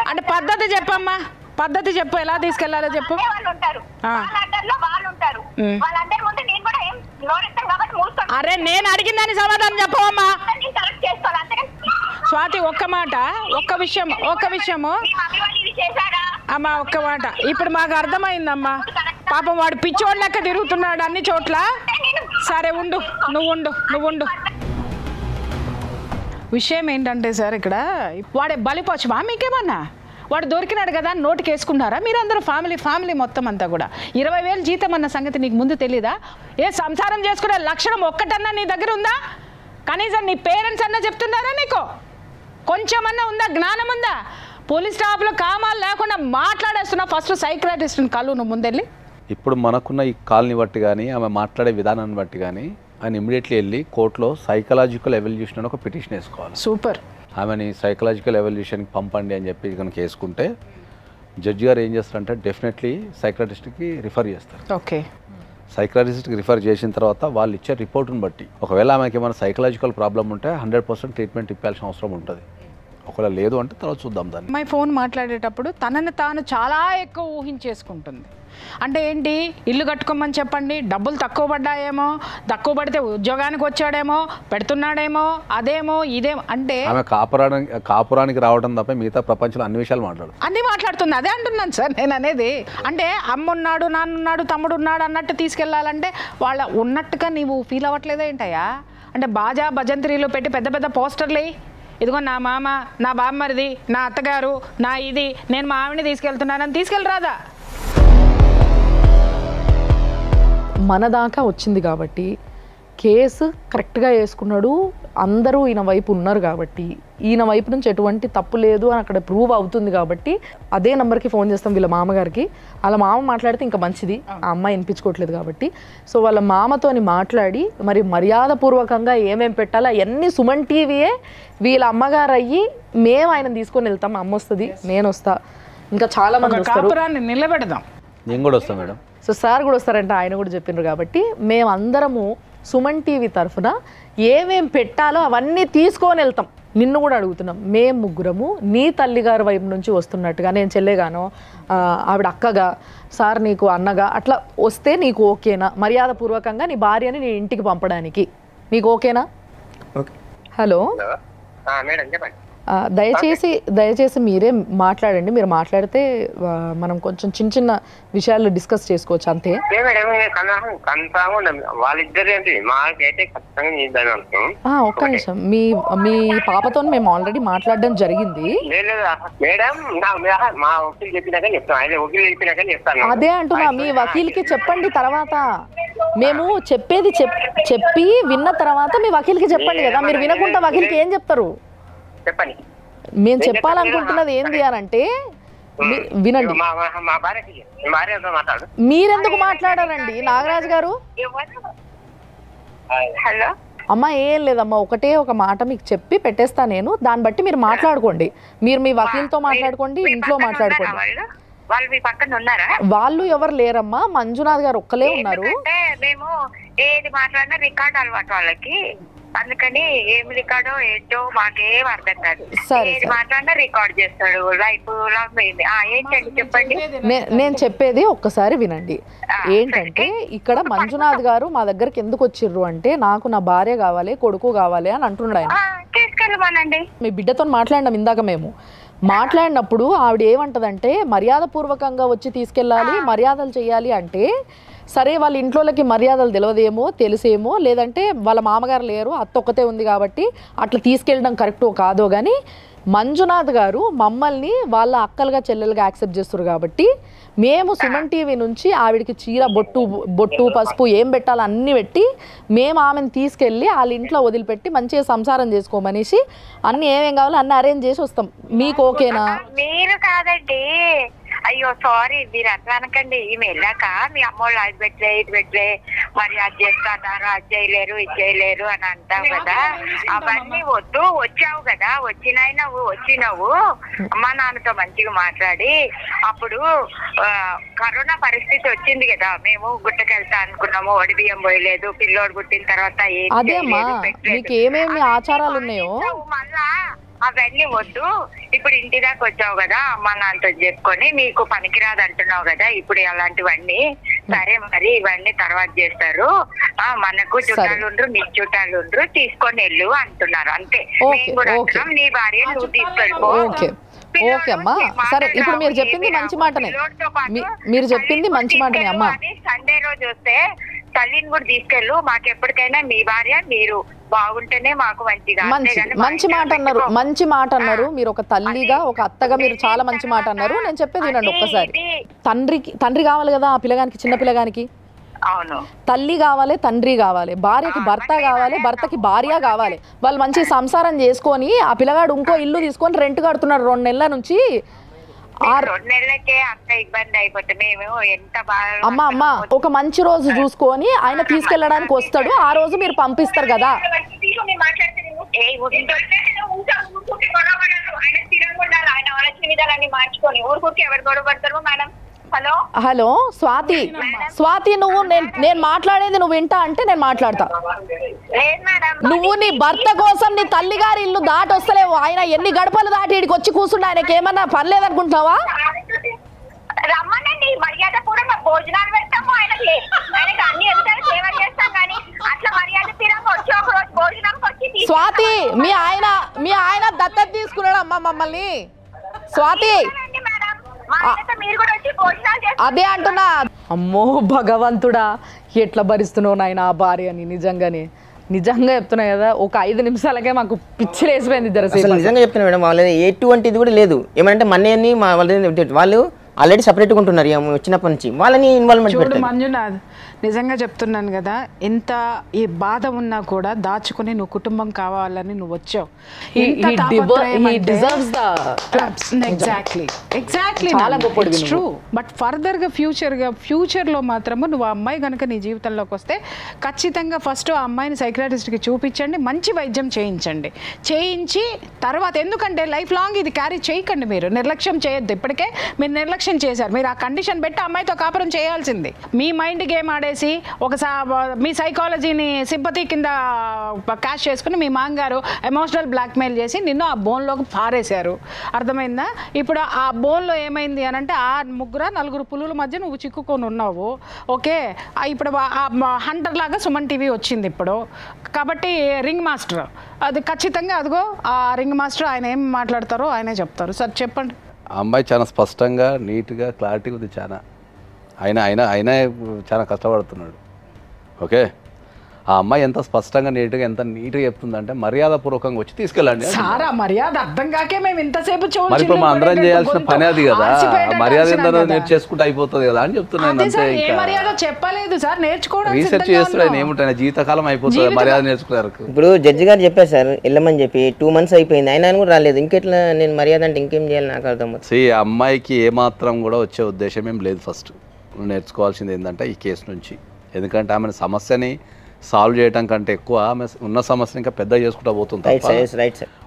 అంటే పద్ధతి చెప్పమ్మా, పద్ధతి చెప్పు, ఎలా తీసుకెళ్లాలో చెప్పు. అరే నేను అడిగిన దాని సమాధానం చెప్పవమ్మా. స్వాతి ఒక్క మాట, ఒక్క విషయము అమ్మా, ఒక్క మాట. ఇప్పుడు మాకు అర్థమైందమ్మా, పాపం వాడు పిచ్చోడు లెక్క తిరుగుతున్నాడు అన్ని చోట్ల. సరే ఉండు, నువ్వు ఉండు. విషయం ఏంటంటే సార్, ఇక్కడ వాడే బలిపోచమా మీకేమన్నా? వాడు దొరికినాడు కదా నోటికి వేసుకున్నారా మీరందరూ? ఫ్యామిలీ మొత్తం అంతా కూడా 20,000 జీతం అన్న సంగతి నీకు ముందు తెలీదా? ఏ సంసారం చేసుకునే లక్షణం ఒక్కటన్నా నీ దగ్గర ఉందా? కనీసం నీ పేరెంట్స్ అన్నా చెప్తున్నారా నీకు? కొంచెమన్నా ఉందా, జ్ఞానం ఉందా? పోలీస్ స్టాఫ్లో కామాలు లేకుండా మాట్లాడేస్తున్నా. ఫస్ట్ సైక్రాటిస్ట్ని కలు నువ్వు ముందెళ్ళి. ఇప్పుడు మనకున్న ఈ కాల్ని బట్టి కానీ ఆమె మాట్లాడే విధానాన్ని బట్టి కానీ ఆయన ఇమ్మీడియట్లీ వెళ్ళి కోర్టులో సైకలాజికల్ ఎవల్యూషన్ అని ఒక పిటిషన్ వేసుకోవాలి. సూపర్. ఆమెని సైకలాజికల్ ఎవల్యూషన్కి పంపండి అని చెప్పి కనుక వేసుకుంటే జడ్జి గారు ఏం చేస్తారంటే డెఫినెట్లీ సైక్రాటిస్ట్కి రిఫర్ చేస్తారు. ఓకే. సైక్రాటిస్ట్కి రిఫర్ చేసిన తర్వాత వాళ్ళు ఇచ్చే రిపోర్ట్ని బట్టి ఒకవేళ ఆమెకి ఏమైనా సైకలాజికల్ ప్రాబ్లం ఉంటే 100% ట్రీట్మెంట్ ఇప్పాల్సిన అవసరం ఉంటుంది. ఒకవేళ లేదు అంటే తర్వాత చూద్దాం దాన్ని. అమ్మాయి ఫోన్ మాట్లాడేటప్పుడు తనని తాను చాలా ఎక్కువ ఊహించేసుకుంటుంది. అంటే ఏంటి, ఇల్లు కట్టుకోమని చెప్పండి, డబ్బులు తక్కువ పడ్డాయేమో, తక్కువ పడితే ఉద్యోగానికి వచ్చాడేమో, పెడుతున్నాడేమో, అదేమో ఇదేమో. అంటే ఆమె కాపురానికి రావడం తప్ప మిగతా ప్రపంచంలో అన్ని విషయాలు అన్నీ మాట్లాడుతుంది. అదే అంటున్నాను సార్ నేను అనేది. అంటే అమ్మున్నాడు, నాన్నున్నాడు, తమ్ముడు ఉన్నాడు అన్నట్టు తీసుకెళ్ళాలంటే వాళ్ళ ఉన్నట్టుగా నీవు ఫీల్ అవ్వట్లేదే ఏంటయ్యా? అంటే బాజా భజంత్రీలు పెట్టి పెద్ద పెద్ద పోస్టర్లు, ఇదిగో నా మామ, నా బామ్మరిది, నా అత్తగారు, నా ఇది, నేను మా ఆవిడని తీసుకెళ్తున్నానని తీసుకెళ్ళరాదా? మన దాకా వచ్చింది కాబట్టి కేసు కరెక్ట్గా వేసుకున్నాడు, అందరూ ఈయన వైపు ఉన్నారు కాబట్టి, ఈయన వైపు నుంచి ఎటువంటి తప్పు లేదు అని అక్కడ ప్రూవ్ అవుతుంది కాబట్టి అదే నెంబర్కి ఫోన్ చేస్తాం వీళ్ళ మామగారికి. వాళ్ళ మామ మాట్లాడితే ఇంకా మంచిది, ఆ అమ్మాయి వినిపించుకోవట్లేదు కాబట్టి. సో వాళ్ళ మామతోని మాట్లాడి మరి మర్యాదపూర్వకంగా ఏమేమి పెట్టాలో అవన్నీ సుమన్ టీవీయే వీళ్ళ అమ్మగారు అయ్యి మేము ఆయన తీసుకొని వెళ్తాం. అమ్మ వస్తుంది, నేను వస్తా, ఇంకా చాలా మంది కాపురాన్ని నిలబెడదాం. నేను కూడా వస్తాను మేడం. సో సార్ కూడా వస్తారంట, ఆయన కూడా చెప్పిండ్రు. కాబట్టి మేమందరము సుమన్ టీవీ తరఫున ఏమేం పెట్టాలో అవన్నీ తీసుకొని వెళ్తాం. నిన్ను కూడా అడుగుతున్నాం, మేము ముగ్గురము నీ తల్లిగారి వైపు నుంచి వస్తున్నట్టుగా, నేను చెల్లేగానో ఆవిడ అక్కగా, సార్ నీకు అన్నగా అట్లా వస్తే నీకు ఓకేనా? మర్యాదపూర్వకంగా నీ భార్యని నీ ఇంటికి పంపడానికి నీకు ఓకేనా? హలో మేడం చెప్పండి. దయచేసి మీరే మాట్లాడండి. మీరు మాట్లాడితే మనం కొంచెం చిన్న విషయాలు డిస్కస్ చేసుకోవచ్చు అంతే. ఒక్క నిమిషం, మీ పాపతో మేము ఆల్రెడీ మాట్లాడడం జరిగింది. అదే అంటున్నా, మీ వకీల్కి చెప్పండి. తర్వాత మేము చెప్పేది చెప్పి విన్న తర్వాత మీ వకీల్కి చెప్పండి కదా. మీరు వినకుండా వకీల్కి ఏం చెప్తారు? చెప్పండి. మేము చెప్పాలనుకుంటున్నది ఏంటి అని అంటే వినండి. మీరెందుకు మాట్లాడారండి నాగరాజు గారు? అమ్మా ఏం లేదమ్మా, ఒకటే ఒక మాట మీకు చెప్పి పెట్టేస్తా నేను, దాన్ని బట్టి మీరు మాట్లాడుకోండి. మీరు మీ వకీల్తో మాట్లాడుకోండి, ఇంట్లో మాట్లాడుకోండి. వాళ్ళు ఎవరు లేరమ్మా, మంజునాథ్ గారు ఒక్కలే ఉన్నారు. మేము ఏది మాట్లాడినా రికార్డ్ అలవాటు వాళ్ళకి, అందుకని ఏం రికార్డో ఏంటో మాకేం అర్థం కాదు. ఏది మాట్లాడినా రికార్డ్ చేస్తాడు. లైఫ్ లాంగ్ ఏంటండి చెప్పండి. నేను చెప్పేది ఒక్కసారి వినండి. ఏంటంటే ఇక్కడ మంజునాథ్ గారు మా దగ్గరికి ఎందుకు వచ్చిర్రు అంటే, నాకు నా భార్య కావాలి, కొడుకు కావాలి అని అంటున్నాడు ఆయన. తీసుకెళ్ళమనండి. మీ బిడ్డతో మాట్లాడినాం ఇందాక. మేము మాట్లాడినప్పుడు ఆవిడ ఏమంటదంటే, మర్యాద పూర్వకంగా వచ్చి తీసుకెళ్ళాలి, మర్యాదలు చెయ్యాలి అంటే సరే వాళ్ళ ఇంట్లోకి మర్యాదలు తెలియదేమో తెలిసేమో, లేదంటే వాళ్ళ మామగారు లేరు, అత్త ఒక్కతే ఉంది కాబట్టి అట్లా తీసుకెళ్ళడం కరెక్టో కాదో, కానీ మంజునాథ్ గారు మమ్మల్ని వాళ్ళ అక్కలుగా చెల్లెలుగా యాక్సెప్ట్ చేస్తారు కాబట్టి మేము సుమన్ టీవీ నుంచి ఆవిడికి చీర బొట్టు పసుపు ఏం పెట్టాలో అన్నీ పెట్టి మేము ఆమెను తీసుకెళ్ళి వాళ్ళ ఇంట్లో వదిలిపెట్టి మంచిగా సంసారం చేసుకోమనేసి అన్నీ ఏమేం కావాలో అన్నీ అరేంజ్ చేసి వస్తాం. మీకు ఓకేనా? మీరు కాదండి, అయ్యో సారీ, మీరు అట్లా అనకండి. ఈమె వెళ్ళాక మీ అమ్మోళ్ళు అది పెట్టలే ఇది పెట్టలే, మరి అది చేస్తున్నారు, అది చేయలేరు ఇది చేయలేరు అని అంటావు కదా. అవన్నీ వద్దు, వచ్చావు కదా, వచ్చినావు అమ్మా నాన్నతో మంచిగా మాట్లాడి. అప్పుడు కరోనా పరిస్థితి వచ్చింది కదా, మేము గుట్టకెళ్తా అనుకున్నాము, ఒడి బియ్యం పోయలేదు, పిల్లోడు పుట్టిన తర్వాత మీకు ఏమేమి ఆచారాలు ఉన్నాయో మళ్ళా అవన్నీ వద్దు. ఇప్పుడు ఇంటి దాకా వచ్చావు కదా, అమ్మ నాన్నతో చెప్పుకొని మీకు పనికిరాదు అంటున్నావు కదా, ఇప్పుడు అలాంటివన్నీ సరే మరి ఇవన్నీ తర్వాత చేస్తారు, మనకు చుట్టాలు ఉండ్రు నీ చుట్టాలు ఉండ్రు తీసుకొని వెళ్ళు అంటున్నారు. అంతే. మేము కూడా అంటున్నాం, నీ భార్య నువ్వు తీసుకెళ్ళిపో. ఓకే అమ్మా, సరే. ఇప్పుడు మీరు చెప్పింది మంచి మాటనే, మీరు చెప్పింది మంచి మాటనే అమ్మా. సండే రోజు వస్తే తల్లిని కూడా తీసుకెళ్ళు, మాకు ఎప్పటికైనా మీ భార్య మీరు బాగుంటేనే మాకు మంచిగా. మంచి మాట అన్నారు మీరు, ఒక తల్లిగా ఒక అత్తగా మీరు చాలా మంచి మాట అన్నారు. నేను చెప్పేది వినండి ఒక్కసారి. తండ్రి కావాలి కదా ఆ పిల్లగానికి, చిన్న పిల్లగానికి. అవును, తల్లి కావాలి, తండ్రి కావాలి, భార్యకి భర్త కావాలి, భర్తకి భార్య కావాలి. వాళ్ళు మంచి సంసారం చేసుకొని ఆ పిల్లగాడు ఇంకో ఇల్లు తీసుకొని రెంట్ కడుతున్నారు 2 నెలల నుంచి. 2 నెలలకే అంత ఇబ్బంది అయిపోతే మేము ఎంత బాగా. అమ్మ ఒక మంచి రోజు చూసుకొని ఆయన తీసుకెళ్ళడానికి వస్తాడు, ఆ రోజు మీరు పంపిస్తారు కదా. హలో స్వాతి, నువ్వు నేను మాట్లాడేది నువ్వు వింటా అంటే నేను మాట్లాడతా. నువ్వు నీ భర్త కోసం నీ తల్లిగారి ఇల్లు దాటి వస్తలేవు. ఆయన ఎన్ని గడపలు దాటి ఇడికి వచ్చి కూర్చుంటే ఆయనకి ఏమన్నా పని లేదనుకుంటున్నావా? రమ్మనండి, మర్యాద కూడా భోజనాలు పెడతాము ఆయనకి అన్ని ఎదుగుతారు, సేవ చేస్తాం. కానీ అట్లా మర్యాద తీరంగా వచ్చి ఒక రోజు భోజనంకి వచ్చి. స్వాతి, మీ ఆయన దత్తత తీసుకున్నాడు అమ్మా మమ్మల్ని. స్వాతి, అదే అంటున్నా. అమ్మో భగవంతుడా, ఎట్లా భరిస్తున్నావు నాయన ఆ భార్యని. నిజంగా చెప్తున్నా కదా, ఒక 5 నిమిషాలకే మాకు పిచ్చి లేసిపోయింది. నిజంగా చెప్తున్నా మేడం, వాళ్ళది ఎటువంటిది కూడా లేదు. ఏమంటే మన్నయ్యని వాళ్ళు ఆల్రెడీ సపరేట్గా ఉంటున్నారు వచ్చినప్పటి నుంచి, వాళ్ళని ఇన్వాల్వ్మెంట్ పెట్టారు. మంజునాథ్, నిజంగా చెప్తున్నాను కదా, ఎంత ఈ బాధ ఉన్నా కూడా దాచుకుని నువ్వు కుటుంబం కావాలని నువ్వు వచ్చావు. బట్ ఫర్దర్గా ఫ్యూచర్లో మాత్రము నువ్వు ఆ అమ్మాయి కనుక నీ జీవితంలోకి వస్తే ఖచ్చితంగా ఫస్ట్ ఆ అమ్మాయిని సైకియాట్రిస్ట్కి చూపించండి, మంచి వైద్యం చేయించి తర్వాత, ఎందుకంటే లైఫ్ లాంగ్ ఇది క్యారీ చేయకండి, మీరు నిర్లక్ష్యం చేయొద్దు. ఇప్పటికే మీరు నిర్లక్ష్యం చేశారు, మీరు ఆ కండిషన్ పెట్టి అమ్మాయితో కాపురం చేయాల్సింది. మీ మైండ్ గేమ్ ఆడేసి మీ సైకాలజీని సింపతి కింద క్యాష్ చేసుకుని మీ మాంగారు ఎమోషనల్ బ్లాక్మెయిల్ చేసి నిన్ను ఆ బోన్లోకి పారేశారు. అర్థమైందా? ఇప్పుడు ఆ బోన్లో ఏమైంది అని అంటే ఆ 4 పులుల మధ్య నువ్వు చిక్కుకొని ఉన్నావు. ఓకే, ఇప్పుడు హంటర్ లాగా సుమన్ టీవీ వచ్చింది ఇప్పుడు. కాబట్టి రింగ్ మాస్టర్ అది ఖచ్చితంగా, అదిగో ఆ రింగ్ మాస్టర్ ఆయన ఏం మాట్లాడతారో ఆయనే చెప్తారు. సార్ చెప్పండి. ఆ అమ్మాయి చాలా స్పష్టంగా నీట్గా క్లారిటీ ఉంది. ఆయన చాలా కష్టపడుతున్నాడు. ఓకే, ఆ అమ్మాయి ఎంత స్పష్టంగా నీట్గా చెప్తుందంటే మర్యాదపూర్వకంగా వచ్చి తీసుకెళ్ళండి. సారా మర్యాద అర్థం కాకే మేము ఇంతసేపు మరి ఇప్పుడు మనం అందరం చేయాల్సిన పని అది కదా, మర్యాద ఏందో నేర్చేసుకుంటే అయిపోతుంది కదా అని చెప్తున్నాను. అంతే, చెప్పలేదు సార్, నేర్చుకోవడం రీసెర్చ్ చేస్తున్నాడు. ఏముంటాయి, జీవితకాలం అయిపోతుంది మర్యాద నేర్చుకున్నారు. ఇప్పుడు జడ్జి గారు చెప్పారు సార్ వెళ్ళమని చెప్పి, 2 months అయిపోయింది, ఆయన కూడా రాలేదు. ఇంకెట్లా నేను మర్యాద అంటే ఇంకేం చేయాలి నాకు అర్థం. అమ్మాయికి ఏమాత్రం కూడా వచ్చే ఉద్దేశం ఏం లేదు. ఫస్ట్ నువ్వు నేర్చుకోవాల్సింది ఏంటంటే ఈ కేసు నుంచి, ఎందుకంటే ఆమె సమస్యని సాల్వ్ చేయడం కంటే ఎక్కువ ఆమె ఉన్న సమస్యను ఇంకా పెద్ద చేసుకుంటూ పోతుంది.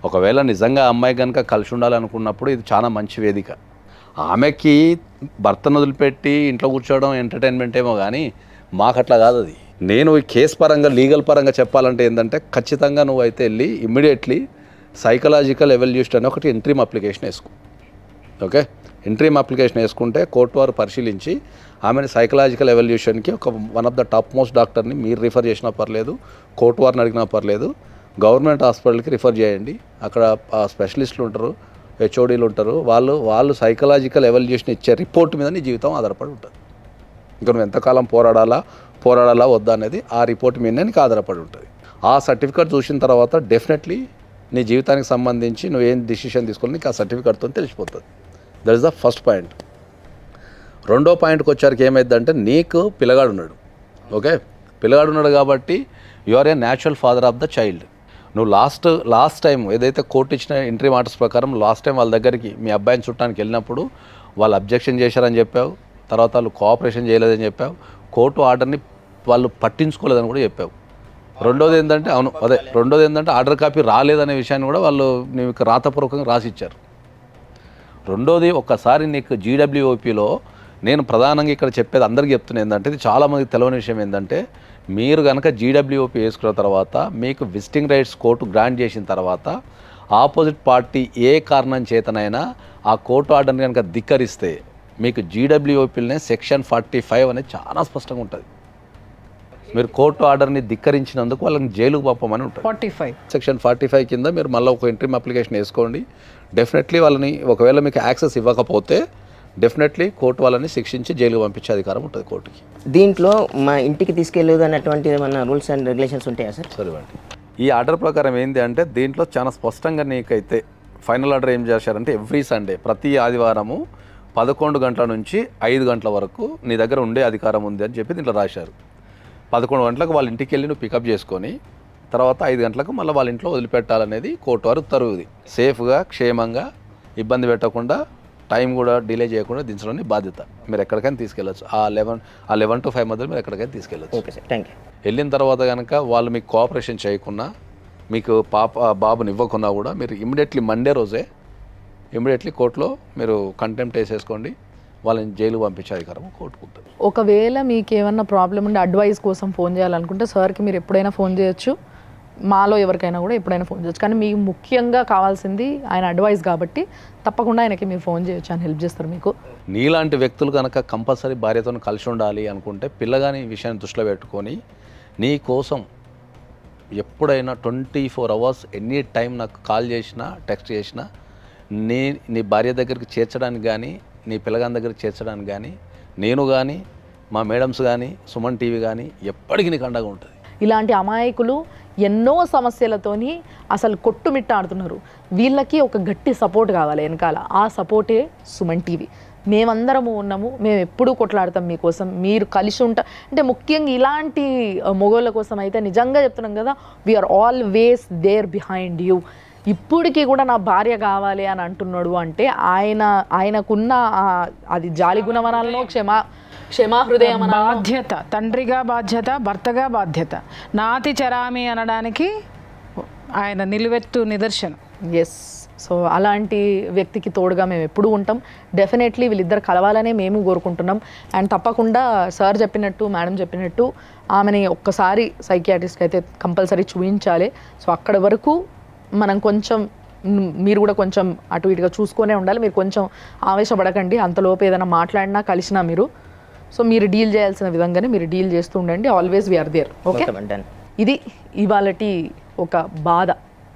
ఒకవేళ నిజంగా అమ్మాయి కనుక కలిసి ఉండాలనుకున్నప్పుడు ఇది చాలా మంచి వేదిక. ఆమెకి భర్తను వదిలిపెట్టి ఇంట్లో కూర్చోవడం ఎంటర్టైన్మెంట్ ఏమో కానీ మాకు అట్లా కాదు. అది నేను ఈ కేసు పరంగా లీగల్ పరంగా చెప్పాలంటే ఏంటంటే ఖచ్చితంగా నువ్వు అయితే వెళ్ళి ఇమ్మీడియట్లీ సైకలాజికల్ ఎవల్యూషన్ అని ఒకటి ఇంట్రీమ్ అప్లికేషన్ వేసుకో. ఓకే, ఇంట్రీమ్ అప్లికేషన్ వేసుకుంటే కోర్టు వారు పరిశీలించి ఆమెను సైకలాజికల్ ఎవల్యూషన్కి ఒక one of the top most డాక్టర్ని మీరు రిఫర్ చేసినా పర్లేదు, కోర్టు వారిని అడిగినా పర్లేదు, గవర్నమెంట్ హాస్పిటల్కి రిఫర్ చేయండి. అక్కడ స్పెషలిస్టులు ఉంటారు, హెచ్ఓడీలు ఉంటారు, వాళ్ళు సైకలాజికల్ ఎవల్యూషన్ ఇచ్చే రిపోర్ట్ మీద నీ జీవితం ఆధారపడి ఉంటుంది. ఇంకా నువ్వు ఎంతకాలం పోరాడాలా వద్దా అనేది ఆ రిపోర్ట్ మీద నీకు ఆధారపడి ఉంటుంది. ఆ సర్టిఫికేట్ చూసిన తర్వాత డెఫినెట్లీ నీ జీవితానికి సంబంధించి నువ్వు ఏం డిసిషన్ తీసుకోవాలి నీకు ఆ సర్టిఫికేట్తో తెలిసిపోతుంది. That is the first point. రెండో పాయింట్కి వచ్చారికి ఏమైందంటే నీకు పిల్లగాడు ఉన్నాడు. ఓకే, పిల్లగాడు ఉన్నాడు కాబట్టి you are a natural father of the child. నువ్వు లాస్ట్ టైం ఏదైతే కోర్టు ఇచ్చిన ఎంట్రీ మాటర్స్ ప్రకారం లాస్ట్ టైం వాళ్ళ దగ్గరికి మీ అబ్బాయిని చుట్టానికి వెళ్ళినప్పుడు వాళ్ళు అబ్జెక్షన్ చేశారని చెప్పావు, తర్వాత వాళ్ళు కోఆపరేషన్ చేయలేదని చెప్పావు, కోర్టు ఆర్డర్ని వాళ్ళు పట్టించుకోలేదని కూడా చెప్పావు. రెండోది ఏంటంటే ఆర్డర్ కాపీ రాలేదనే విషయాన్ని కూడా వాళ్ళు నీకు రాతపూర్వకంగా రాసిచ్చారు. రెండోది ఒక్కసారి నీకు జీడబ్ల్యూఓపీలో నేను ప్రధానంగా ఇక్కడ చెప్పేది అందరికీ చెప్తున్నా ఏంటంటే ఇది చాలామందికి తెలియని విషయం ఏంటంటే మీరు కనుక జీడబ్ల్యూఓపీ వేసుకున్న తర్వాత మీకు విజిటింగ్ రైట్స్ కోర్టు గ్రాంట్ చేసిన తర్వాత ఆపోజిట్ పార్టీ ఏ కారణం చేతనైనా ఆ కోర్టు ఆర్డర్ని కనుక ధిక్కరిస్తే మీకు జీడబ్ల్యూఓపీలోనే సెక్షన్ 45 అనేది చాలా స్పష్టంగా ఉంటుంది. మీరు కోర్టు ఆర్డర్ని ధిక్కరించినందుకు వాళ్ళని జైలుకు పంపమని ఉంటుంది. 45 సెక్షన్ 45 కింద మీరు మళ్ళీ ఒక ఇంట్రీమ్ అప్లికేషన్ వేసుకోండి. డెఫినెట్లీ వాళ్ళని ఒకవేళ మీకు యాక్సెస్ ఇవ్వకపోతే డెఫినెట్లీ కోర్టు వాళ్ళని శిక్షించి జైలుకు పంపించే అధికారం ఉంటుంది కోర్టుకి. దీంట్లో మా ఇంటికి తీసుకెళ్ళలేదు అన్నటువంటి ఏమన్నా రూల్స్ అండ్ రెగ్యులేషన్స్ ఉంటాయా సార్? సరేవండి, ఈ ఆర్డర్ ప్రకారం ఏంటి అంటే దీంట్లో చాలా స్పష్టంగా నీకైతే ఫైనల్ ఆర్డర్ ఏం చేశారంటే ఎవ్రీ సండే ప్రతి ఆదివారము 11 గంటల నుంచి 5 గంటల వరకు నీ దగ్గర ఉండే అధికారం ఉంది అని చెప్పి దీంట్లో రాశారు. 11 గంటలకు వాళ్ళ ఇంటికి వెళ్ళి నువ్వు పికప్ చేసుకొని తర్వాత 5 గంటలకు మళ్ళీ వాళ్ళ ఇంట్లో వదిలిపెట్టాలనేది కోర్టు వారు ఉత్తర్వుది. సేఫ్గా క్షేమంగా ఇబ్బంది పెట్టకుండా టైం కూడా డిలే చేయకుండా దించడం బాధ్యత. మీరు ఎక్కడికైనా తీసుకెళ్ళచ్చు. ఆ 11 to 5 మధ్యలో మీరు ఎక్కడికైనా తీసుకెళ్ళచ్చు. Okay sir, thank you. వెళ్ళిన తర్వాత కనుక వాళ్ళు మీకు కోఆపరేషన్ చేయకున్నా మీకు బాబుని ఇవ్వకున్నా కూడా మీరు ఇమీడియట్లీ మండే రోజే కోర్టులో మీరు కంటెంప్ట్ వేసేసుకోండి. వాళ్ళని జైలు పంపించే అధికారం కోర్టుకుంటుంది. ఒకవేళ మీకు ఏమన్నా ప్రాబ్లం ఉంటే అడ్వైస్ కోసం ఫోన్ చేయాలనుకుంటే సార్కి మీరు ఎప్పుడైనా ఫోన్ చేయొచ్చు, మాలో ఎవరికైనా కూడా ఎప్పుడైనా ఫోన్ చేయొచ్చు. కానీ మీకు ముఖ్యంగా కావాల్సింది ఆయన అడ్వైస్ కాబట్టి తప్పకుండా ఆయనకి మీరు ఫోన్ చేయొచ్చు, ఆయన హెల్ప్ చేస్తారు మీకు. నీలాంటి వ్యక్తులు కనుక కంపల్సరీ భార్యతో కలిసి ఉండాలి అనుకుంటే పిల్లగాని విషయాన్ని దృష్టిలో పెట్టుకొని నీ కోసం ఎప్పుడైనా 24 hours ఎనీ టైం నాకు కాల్ చేసినా టెక్స్ట్ చేసినా నీ భార్య దగ్గరికి చేర్చడానికి కానీ నీ పిల్లగాని దగ్గరికి చేర్చడానికి కానీ నేను కానీ మా మేడమ్స్ కానీ సుమన్ టీవీ కానీ ఎప్పటికీ నీకు అండగా ఉంటుంది. ఇలాంటి అమాయకులు ఎన్నో సమస్యలతోని అసలు కొట్టుమిట్టాడుతున్నారు. వీళ్ళకి ఒక గట్టి సపోర్ట్ కావాలి వెనకాల. ఆ సపోర్టే సుమన్ టీవీ. మేమందరము ఉన్నాము, మేము ఎప్పుడూ కొట్లాడతాం మీకోసం. మీరు కలిసి అంటే ముఖ్యంగా ఇలాంటి మొగోళ్ళ కోసం అయితే నిజంగా చెప్తున్నాం కదా, we are always there behind you. ఇప్పటికీ కూడా నా భార్య కావాలి అని అంటున్నాడు అంటే ఆయనకున్న అది జాలి గుణవనాలను క్షమా హృదయం బాధ్యత, తండ్రిగా బాధ్యత, భర్తగా బాధ్యత, నాతి చరామి అనడానికి ఆయన నిలువెత్తు నిదర్శనం. ఎస్, సో అలాంటి వ్యక్తికి తోడుగా మేము ఎప్పుడూ ఉంటాం. డెఫినెట్లీ వీళ్ళిద్దరు కలవాలనే మేము కోరుకుంటున్నాం. అండ్ తప్పకుండా సార్ చెప్పినట్టు మేడం చెప్పినట్టు ఆమెని ఒక్కసారి సైకియాట్రిస్ట్కి అయితే కంపల్సరీ చూపించాలి. సో అక్కడ వరకు మనం కొంచెం మీరు కూడా కొంచెం అటు ఇటుగా చూసుకొనే ఉండాలి. మీరు కొంచెం ఆవేశపడకండి. అంతలోపు ఏదైనా మాట్లాడినా కలిసినా మీరు సో మీరు డీల్ చేయాల్సిన విధంగానే మీరు డీల్ చేస్తూ ఉండండి. Always we are there. ఓకే, ఇది ఇవాళటి ఒక బాధ.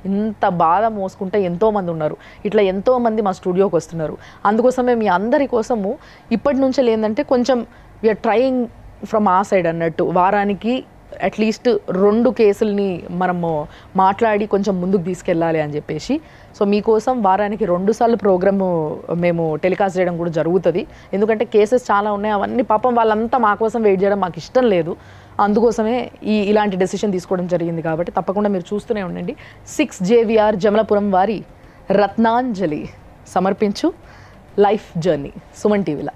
ఇంత బాధ మోసుకుంటే ఎంతోమంది ఉన్నారు. ఇట్లా ఎంతోమంది మా స్టూడియోకి వస్తున్నారు. అందుకోసమే మీ అందరి కోసము ఇప్పటి నుంచే ఏంటంటే కొంచెం వీఆర్ ట్రయింగ్ ఫ్రమ్ ఆ సైడ్ అన్నట్టు వారానికి అట్లీస్ట్ 2 కేసుల్ని మనము మాట్లాడి కొంచెం ముందుకు తీసుకెళ్ళాలి అని చెప్పేసి. సో మీకోసం వారానికి 2 సార్లు ప్రోగ్రాము మేము టెలికాస్ట్ చేయడం కూడా జరుగుతుంది. ఎందుకంటే కేసెస్ చాలా ఉన్నాయి. అవన్నీ పాపం వాళ్ళంతా మా కోసం వెయిట్ చేయడం మాకు ఇష్టం లేదు. అందుకోసమే ఇలాంటి డెసిషన్ తీసుకోవడం జరిగింది. కాబట్టి తప్పకుండా మీరు చూస్తూనే ఉండండి. 6 JVR జమలపురం వారి రత్నాంజలి సమర్పించు లైఫ్ జర్నీ సుమన్ టీవీలో.